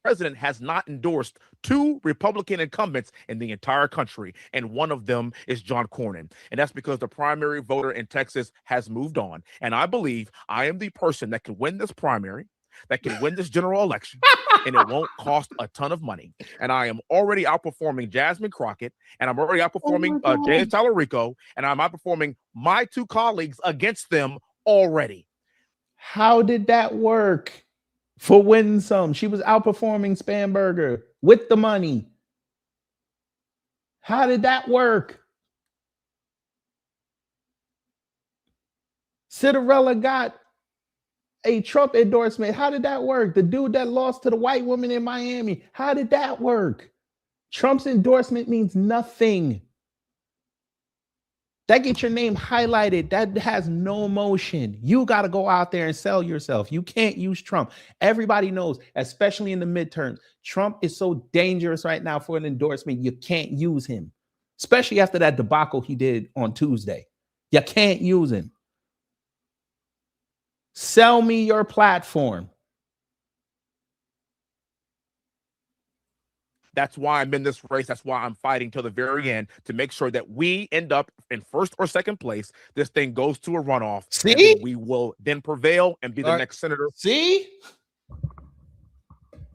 Speaker 4: President has not endorsed 2 Republican incumbents in the entire country, and one of them is John Cornyn. And that's because the primary voter in Texas has moved on. And I believe I am the person that can win this primary, that can win this general election, and it won't cost a ton of money. And I am already outperforming Jasmine Crockett, and I'm already outperforming James Talarico, and I'm outperforming my 2 colleagues against them already.
Speaker 9: How did that work? For win some, she was outperforming Spanberger with the money. How did that work? Cinderella got a Trump endorsement. How did that work? The dude that lost to the white woman in Miami. How did that work? Trump's endorsement means nothing. That gets your name highlighted. That has no emotion. You got to go out there and sell yourself. You can't use Trump. Everybody knows, especially in the midterms, Trump is so dangerous right now for an endorsement. You can't use him, especially after that debacle he did on Tuesday. You can't use him. Sell me your platform.
Speaker 4: That's why I'm in this race. That's why I'm fighting till the very end to make sure that we end up in first or second place. This thing goes to a runoff.
Speaker 9: See?
Speaker 4: We will then prevail and be the next senator.
Speaker 9: See?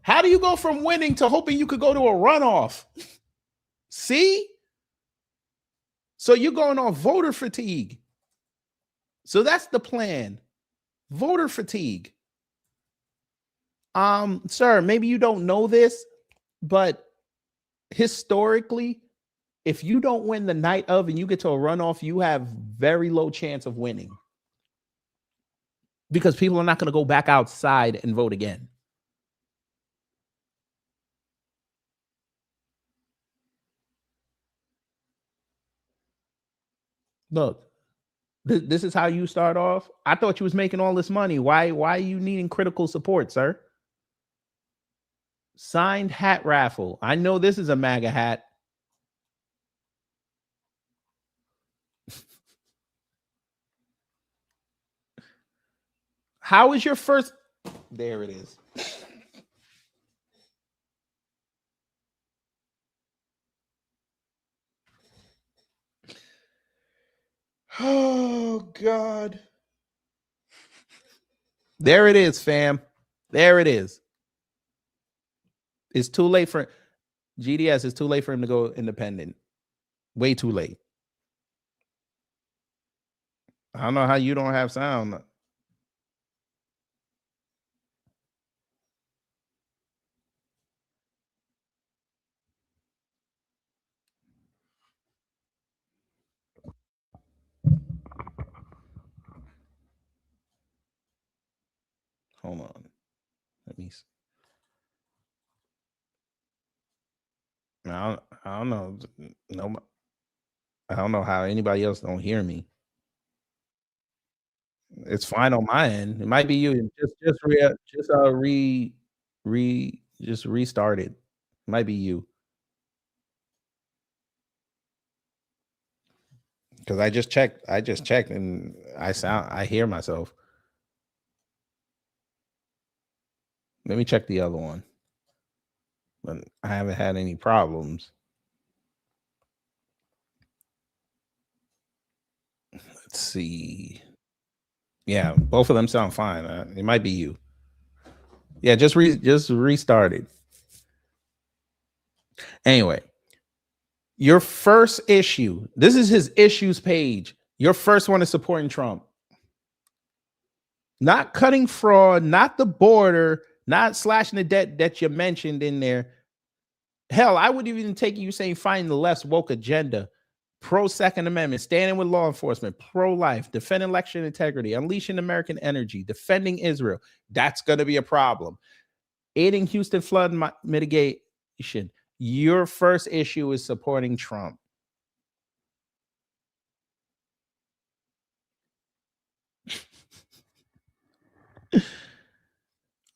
Speaker 9: How do you go from winning to hoping you could go to a runoff? See? So you're going on voter fatigue. So that's the plan. Voter fatigue. Sir, maybe you don't know this, but historically, if you don't win the night of and you get to a runoff, you have very low chance of winning because people are not going to go back outside and vote again. Look, this is how you start off. I thought you was making all this money. Why are you needing critical support, sir? Signed hat raffle. I know this is a MAGA hat. How is your first? There it is. Oh, God. There it is, fam. There it is. It's too late for GDS. It's too late for him to go independent. Way too late. I don't know how you don't have sound. Hold on. Let me see. I don't know. No, I don't know how anybody else don't hear me. It's fine on my end. It might be you. Just restart it. It might be you. Because I just checked and I hear myself. Let me check the other one. but I haven't had any problems. Let's see. Yeah, both of them sound fine. It might be you. Yeah, just restarted. Anyway, your first issue. This is his issues page. Your first one is supporting Trump. Not cutting fraud, not the border, not slashing the debt that you mentioned in there. Hell, I would even take you saying fighting the left's woke agenda, pro-Second Amendment, standing with law enforcement, pro-life, defending election integrity, unleashing American energy, defending Israel. That's going to be a problem. Aiding Houston flood mitigation. Your first issue is supporting Trump.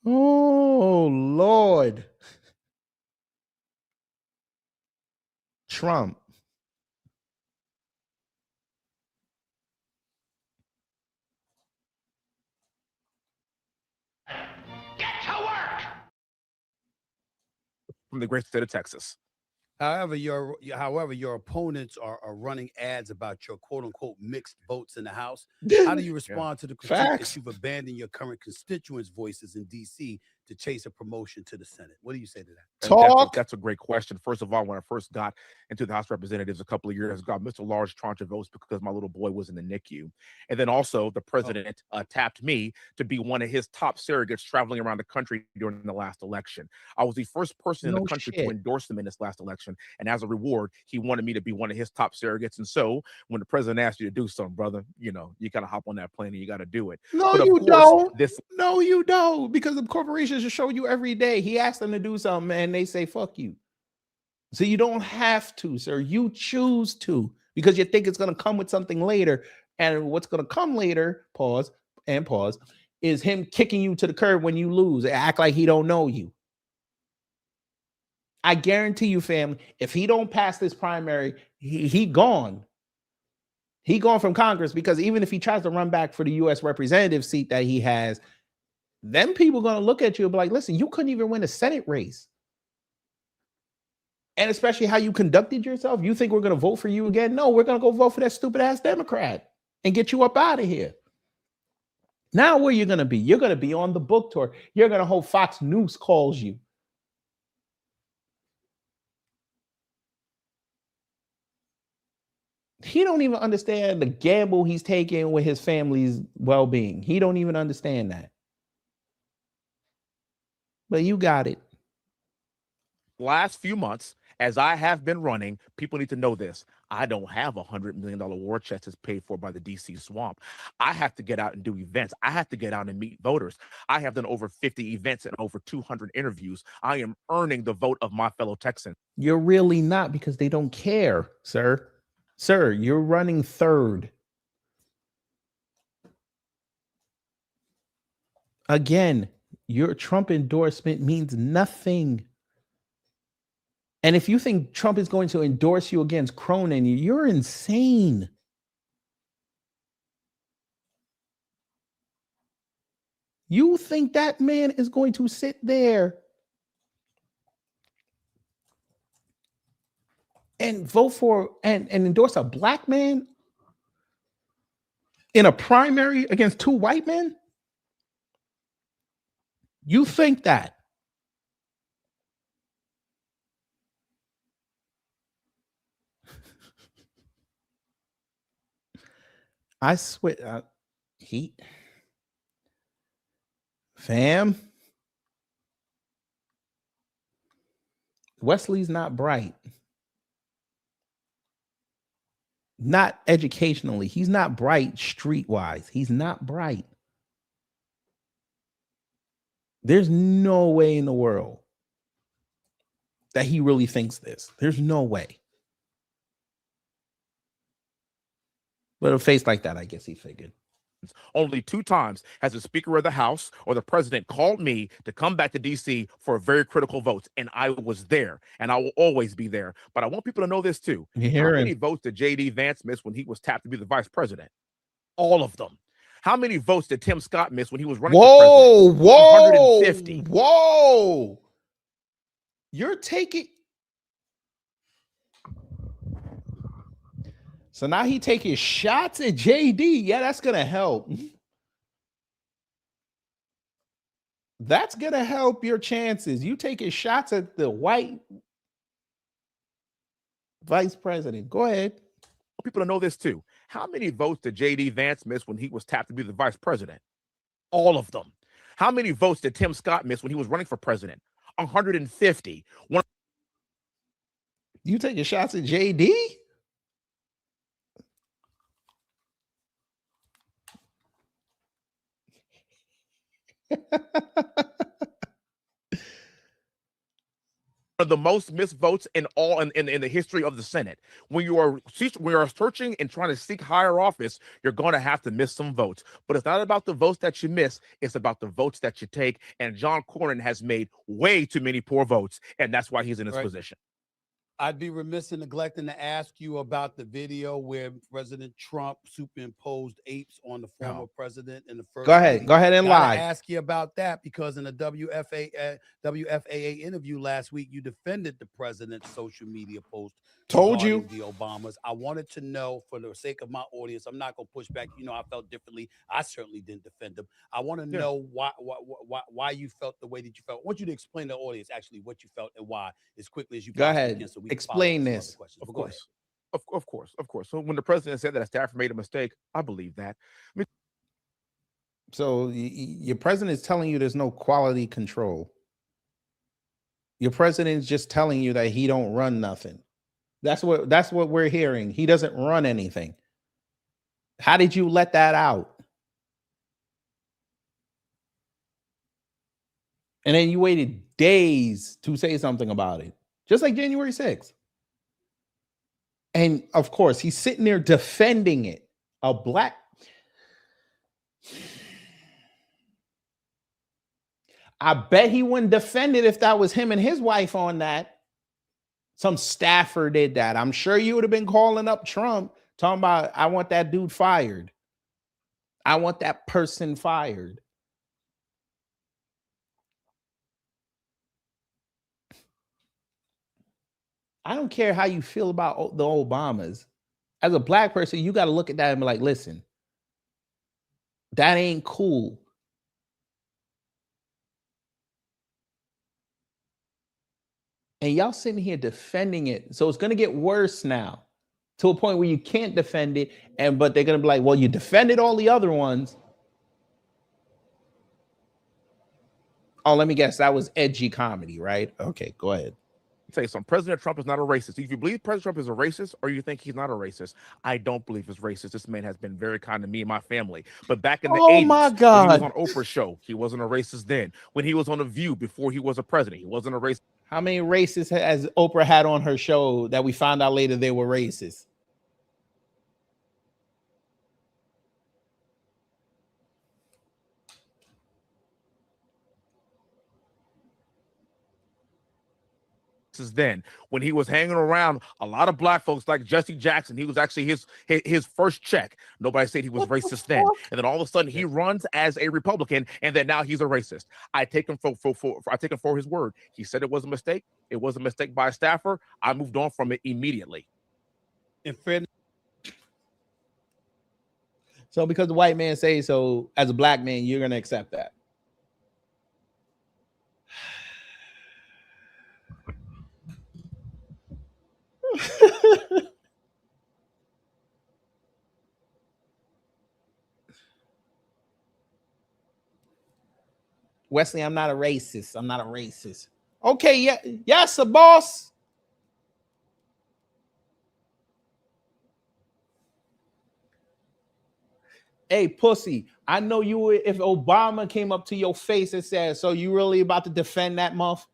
Speaker 9: Oh, Lord. Trump.
Speaker 4: From the great state of Texas.
Speaker 2: However, your opponents are running ads about your quote unquote mixed votes in the House. How do you respond to the critique that you've abandoned your current constituents' voices in D.C. to chase a promotion to the Senate? What do you say to that?
Speaker 4: That's a great question. First of all, when I first got into the House of Representatives a couple of years ago, I missed a large tranche of votes because my little boy was in the NICU. And then also the president tapped me to be one of his top surrogates traveling around the country during the last election. I was the first person in the country to endorse him in this last election. And as a reward, he wanted me to be one of his top surrogates. And so when the president asked you to do something, brother, you got to hop on that plane and you got to do it.
Speaker 9: No, you don't. No, you don't. Because the corporations are showing you every day. He asked them to do something and they say, fuck you. So you don't have to, sir. You choose to because you think it's going to come with something later. And what's going to come later, pause, is him kicking you to the curb when you lose. Act like he don't know you. I guarantee you, family, if he don't pass this primary, he gone. He gone from Congress because even if he tries to run back for the U.S. representative seat that he has, then people are going to look at you and be like, listen, you couldn't even win a Senate race. And especially how you conducted yourself. You think we're going to vote for you again? No, we're going to go vote for that stupid ass Democrat and get you up out of here. Now where you're going to be? You're going to be on the book tour. You're going to hope Fox News calls you. He don't even understand the gamble he's taking with his family's well-being. He don't even understand that. But you got it.
Speaker 4: Last few months, as I have been running, people need to know this. I don't have $100 million war chest that's paid for by the DC swamp. I have to get out and do events. I have to get out and meet voters. I have done over 50 events and over 200 interviews. I am earning the vote of my fellow Texans.
Speaker 9: You're really not because they don't care, sir. Sir, you're running third. Again, your Trump endorsement means nothing. And if you think Trump is going to endorse you against Cronin, you're insane. You think that man is going to sit there and vote for and endorse a black man in a primary against two white men? You think that? I swear, fam, Wesley's not bright. Not educationally. He's not bright streetwise. He's not bright. There's no way in the world that he really thinks this. There's no way. But a face like that, I guess he figured.
Speaker 4: Only 2 times has the Speaker of the House or the President called me to come back to D.C. for very critical votes, and I was there, and I will always be there. But I want people to know this too. How many votes did J.D. Vance miss when he was tapped to be the Vice President? All of them. How many votes did Tim Scott miss when he was running for president? 150.
Speaker 9: Whoa! You're taking. So now he taking shots at JD. Yeah, that's gonna help. That's gonna help your chances. You taking shots at the white vice president. Go ahead.
Speaker 4: People to know this too. How many votes did JD Vance miss when he was tapped to be the vice president? All of them. How many votes did Tim Scott miss when he was running for president? 150.
Speaker 9: You taking shots at JD?
Speaker 4: Of the most missed votes in all in the history of the Senate. When you are searching and trying to seek higher office, you're going to have to miss some votes. But it's not about the votes that you miss, it's about the votes that you take. And John Cornyn has made way too many poor votes, and that's why he's in this position.
Speaker 16: I'd be remiss in neglecting to ask you about the video where President Trump superimposed apes on the former president in the first.
Speaker 9: Go ahead and lie.
Speaker 16: Ask you about that because in a WFAA interview last week, you defended the president's social media post.
Speaker 9: Told you
Speaker 16: the Obamas. I wanted to know, for the sake of my audience, I'm not going to push back. You know, I felt differently. I certainly didn't defend them. I want to know why you felt the way that you felt. I want you to explain to the audience actually what you felt and why as quickly as you
Speaker 9: go ahead.
Speaker 16: can, so we
Speaker 9: explain this.
Speaker 4: Of course. Of course. So when the president said that a staffer made a mistake, I believe that.
Speaker 9: So your president is telling you there's no quality control. Your president is just telling you that he don't run nothing. That's what we're hearing. He doesn't run anything. How did you let that out? And then you waited days to say something about it, just like January 6th. And of course, he's sitting there defending it. A black. I bet he wouldn't defend it if that was him and his wife on that. Some staffer did that. I'm sure you would have been calling up Trump, talking about, I want that dude fired. I want that person fired. I don't care how you feel about the Obamas. As a black person, you got to look at that and be like, listen, that ain't cool. And y'all sitting here defending it. So it's going to get worse now to a point where you can't defend it. But they're going to be like, well, you defended all the other ones. Oh, let me guess. That was edgy comedy, right? Okay, go ahead.
Speaker 4: Say something. President Trump is not a racist. If you believe President Trump is a racist or you think he's not a racist, I don't believe he's racist. This man has been very kind to me and my family. But back in the 80s,
Speaker 9: my God,
Speaker 4: when he was on Oprah's show, he wasn't a racist then. When he was on The View before he was a president, he wasn't a racist.
Speaker 9: How many racists has Oprah had on her show that we found out later they were racist?
Speaker 4: Then when he was hanging around a lot of black folks like Jesse Jackson, he was actually his first check. Nobody said he was racist then, and then all of a sudden he runs as a Republican, and then now he's a racist. I take him for his word. He said it was a mistake. It was a mistake by a staffer. I moved on from it immediately.
Speaker 16: In fairness.
Speaker 9: So because the white man says so, as a black man, you're gonna accept that. Wesley, I'm not a racist. I'm not a racist. Okay, yeah, yes, a boss. Hey, pussy, I know you would if Obama came up to your face and said, so you really about to defend that month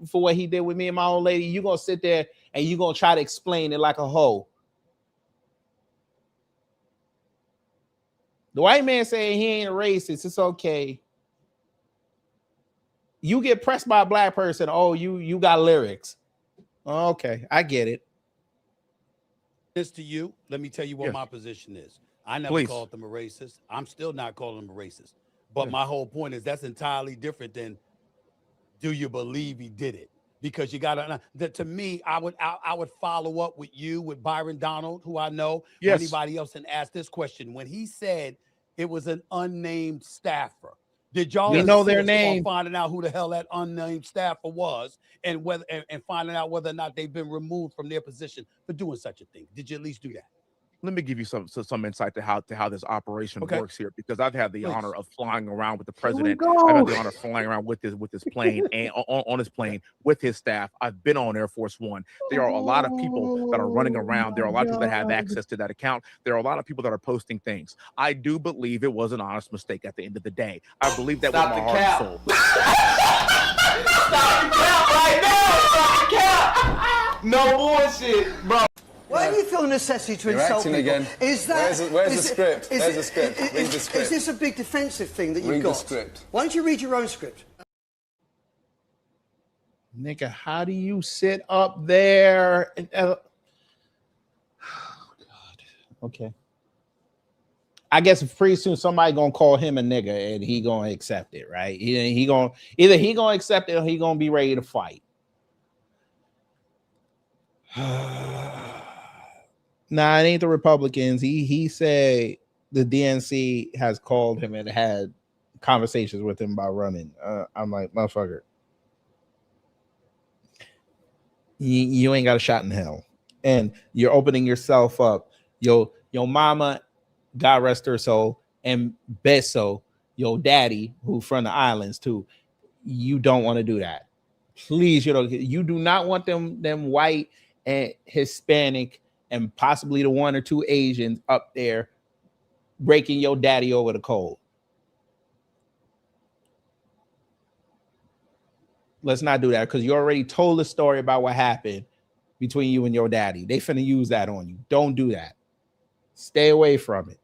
Speaker 9: for what he did with me and my old lady? You're going to sit there and you're going to try to explain it like a hoe. The white man saying he ain't a racist. It's okay. You get pressed by a black person. Oh, you got lyrics. Okay, I get it.
Speaker 16: This to you. Let me tell you what my position is. I never called them a racist. I'm still not calling them a racist. But my whole point is that's entirely different than do you believe he did it? because you got to. To me, I would follow up with you, with Byron Donald, who I know, or
Speaker 4: Yes.
Speaker 16: anybody else, and ask this question: when he said it was an unnamed staffer, did y'all
Speaker 9: We know their
Speaker 16: insist on
Speaker 9: name.
Speaker 16: finding out who the hell that unnamed staffer was, and whether and finding out whether or not they've been removed from their position for doing such a thing? Did you at least do that?
Speaker 4: Let me give you some insight to how this operation
Speaker 16: Okay.
Speaker 4: works here, because I've had the
Speaker 16: Please.
Speaker 4: honor of flying around with the
Speaker 9: Here we
Speaker 4: president.
Speaker 9: go.
Speaker 4: I've had the honor of flying around with his plane and on his plane with his staff. I've been on Air Force One. There are a lot of people that are running around. There are a lot of people that have access to that account. There are a lot of people that are posting things. I do believe it was an honest mistake at the end of the day. I believe that with my heart and soul.
Speaker 5: Stop the cap right now. Stop the cap. No bullshit, bro.
Speaker 17: Why do you feel a necessity to
Speaker 5: You're
Speaker 17: insult
Speaker 5: acting
Speaker 17: people?
Speaker 5: again.
Speaker 17: Is that
Speaker 5: Where's the script? Where's the script? Read the script.
Speaker 17: Is this a big defensive thing that you've
Speaker 5: Read
Speaker 17: got?
Speaker 5: the script.
Speaker 17: Why don't you read your own script?
Speaker 9: Nigga, how do you sit up there? And, oh, God. Okay. I guess pretty soon somebody gonna call him a nigga and he gonna accept it, right? He gonna either he gonna accept it or he gonna be ready to fight. Nah, it ain't the Republicans. He said the DNC has called him and had conversations with him about running. I'm like, motherfucker, you ain't got a shot in hell, and you're opening yourself up. Your mama, God rest her soul, and Beso, your daddy, who from the islands too. You don't want to do that. Please, you do not want them white and Hispanic and possibly the one or two Asians up there breaking your daddy over the cold. Let's not do that, because you already told the story about what happened between you and your daddy. They finna use that on you. Don't do that. Stay away from it.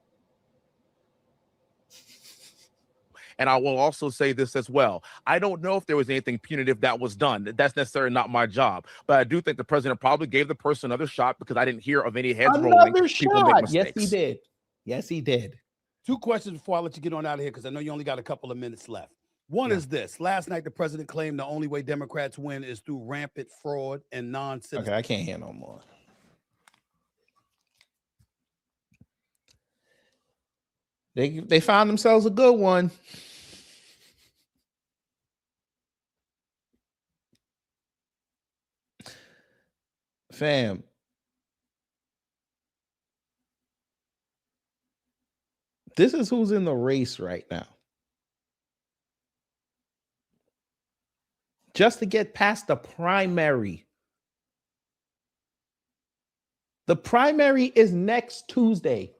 Speaker 4: And I will also say this as well. I don't know if there was anything punitive that was done. That's necessarily not my job. But I do think the president probably gave the person another shot, because I didn't hear of any heads rolling. People make mistakes.
Speaker 9: Yes, he did. Yes, he did.
Speaker 16: Two questions before I let you get on out of here, because I know you only got a couple of minutes left. One is this. Last night, the president claimed the only way Democrats win is through rampant fraud and non-citizens.
Speaker 9: Okay, I can't hear no more. They found themselves a good one. Fam. This is who's in the race right now. Just to get past the primary. The primary is next Tuesday.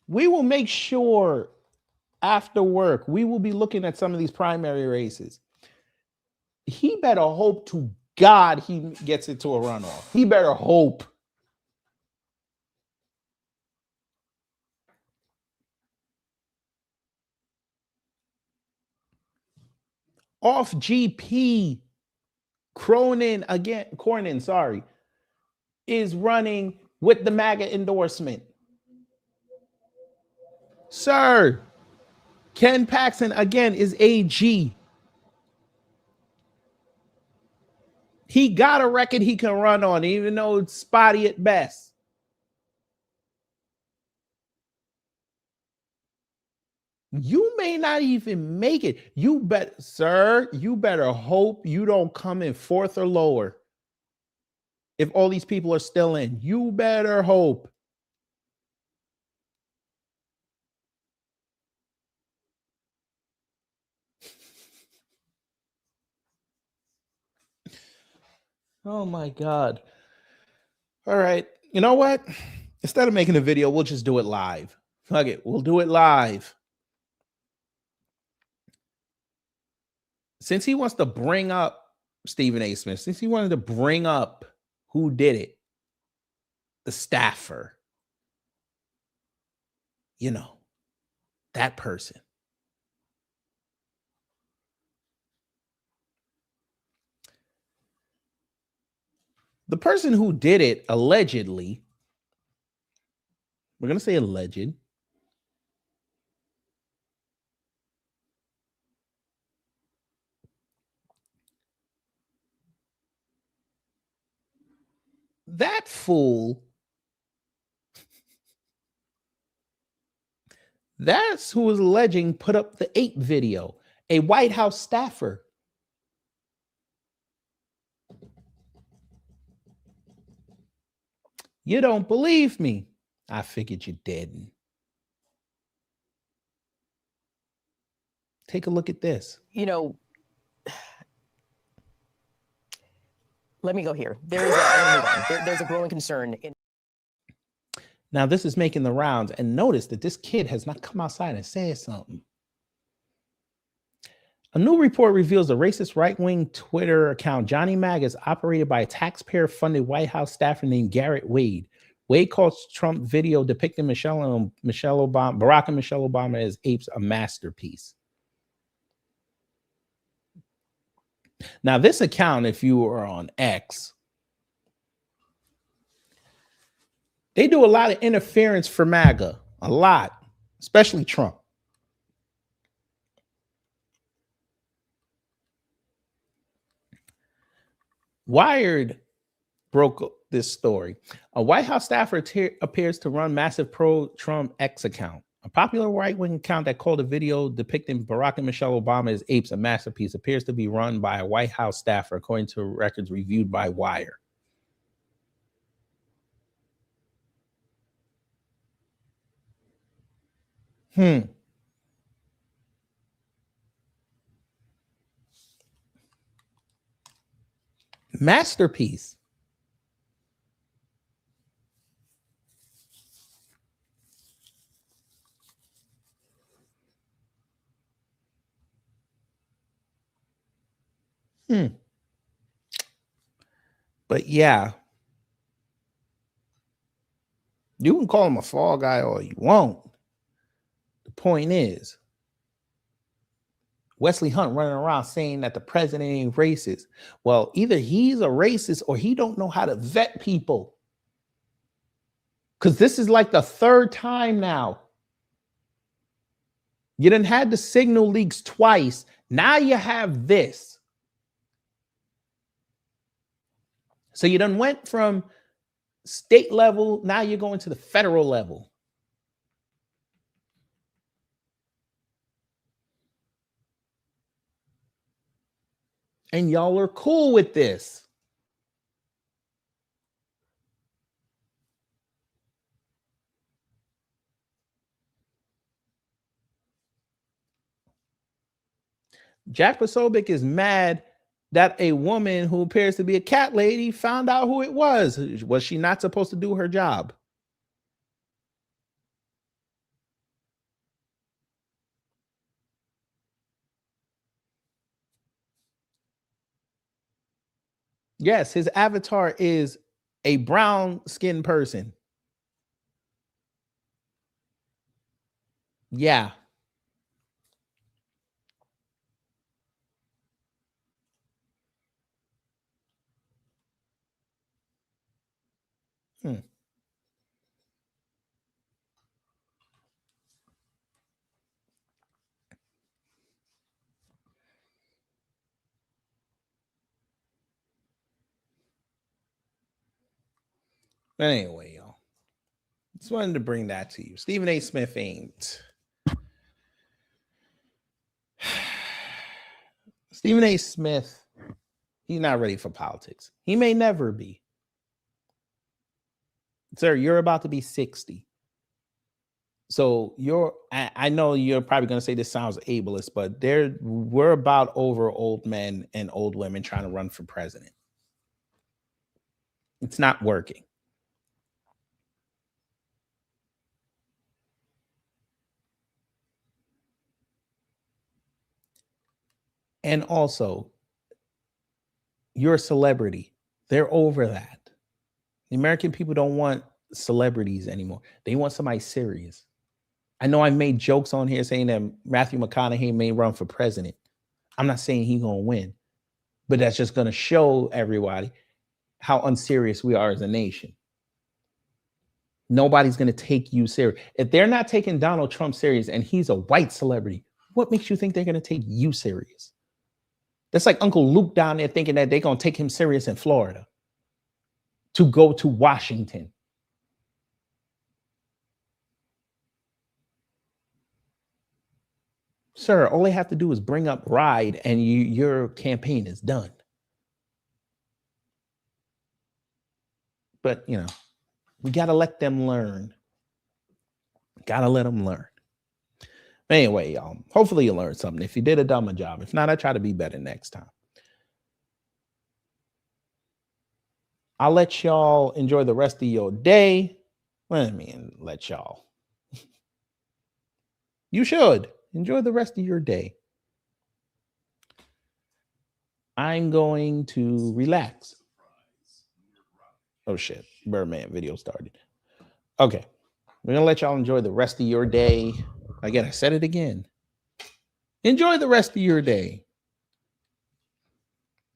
Speaker 9: We will make sure after work, we will be looking at some of these primary races. He better hope to God he gets into a runoff. He better hope. Off GP, Cornyn, sorry, is running with the MAGA endorsement. Sir, Ken Paxton, again, is AG. He got a record he can run on, even though it's spotty at best. You may not even make it. You better hope you don't come in fourth or lower. If all these people are still in, you better hope. Oh my God. All right. You know what? Instead of making a video, we'll just do it live. Fuck it. We'll do it live. Since he wants to bring up Stephen A. Smith, since he wanted to bring up who did it, the staffer, that person. The person who did it, allegedly, we're going to say alleged, that fool, that's who was alleging put up the ape video, a White House staffer. You don't believe me? I figured you didn't. Take a look at this.
Speaker 11: You know, let me go here. There's a growing concern.
Speaker 9: Now, this is making the rounds, and notice that this kid has not come outside and said something. A new report reveals the racist right-wing Twitter account Johnny Mag is operated by a taxpayer-funded White House staffer named Garrett Wade. Wade calls Trump video depicting Barack and Michelle Obama as apes a masterpiece. Now, this account, if you are on X, they do a lot of interference for MAGA, a lot, especially Trump. Wired broke this story. A White House staffer appears to run massive pro-Trump X account. A popular right-wing account that called a video depicting Barack and Michelle Obama as apes a masterpiece appears to be run by a White House staffer, according to records reviewed by Wire. Masterpiece. But yeah, you can call him a fall guy or you won't. The point is, Wesley Hunt running around saying that the president ain't racist. Well, either he's a racist or he don't know how to vet people. Because this is like the third time now. You done had the signal leaks twice. Now you have this. So you done went from state level, now you're going to the federal level. And y'all are cool with this. Jack Posobiec is mad that a woman who appears to be a cat lady found out who it was. Was she not supposed to do her job? Yes, his avatar is a brown-skinned person. Yeah. But anyway, y'all, just wanted to bring that to you. Stephen A. Smith ain't. Stephen A. Smith, he's not ready for politics. He may never be. Sir, you're about to be 60. So I know you're probably going to say this sounds ableist, but we're about over old men and old women trying to run for president. It's not working. And also, you're a celebrity. They're over that. The American people don't want celebrities anymore. They want somebody serious. I know I made jokes on here saying that Matthew McConaughey may run for president. I'm not saying he's going to win, but that's just going to show everybody how unserious we are as a nation. Nobody's going to take you serious. If they're not taking Donald Trump serious and he's a white celebrity, what makes you think they're going to take you serious? That's like Uncle Luke down there thinking that they're going to take him serious in Florida. to go to Washington. Sir, all they have to do is bring up RIDE and your campaign is done. But, we got to let them learn. Got to let them learn. Anyway, y'all, hopefully you learned something. If you did a dumb job. If not, I try to be better next time. I'll let y'all enjoy the rest of your day. Well, I mean, let y'all. You should enjoy the rest of your day. I'm going to relax. Oh, shit. Birdman video started. Okay. We're going to let y'all enjoy the rest of your day. Again, I said it again. Enjoy the rest of your day.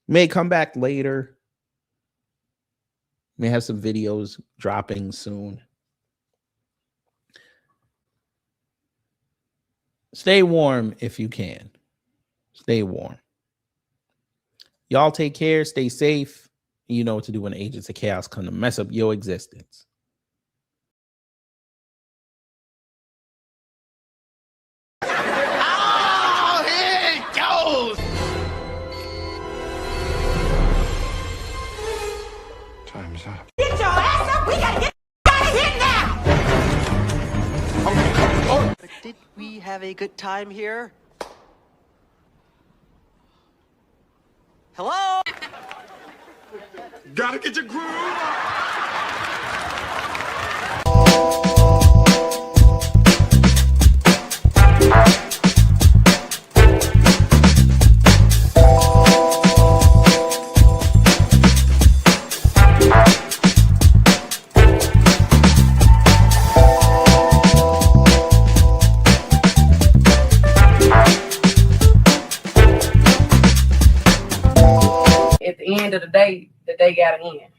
Speaker 9: May come back later. May have some videos dropping soon. Stay warm if you can. Stay warm. Y'all take care. Stay safe. You know what to do when agents of chaos come to mess up your existence.
Speaker 5: Oh, here it goes!
Speaker 6: Time's up.
Speaker 5: Get your ass up! We gotta get out of here now!
Speaker 18: But did we have a good time here? Hello?
Speaker 6: Gotta get your groove on.
Speaker 19: At the end of the day gotta end.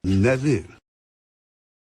Speaker 6: That's it.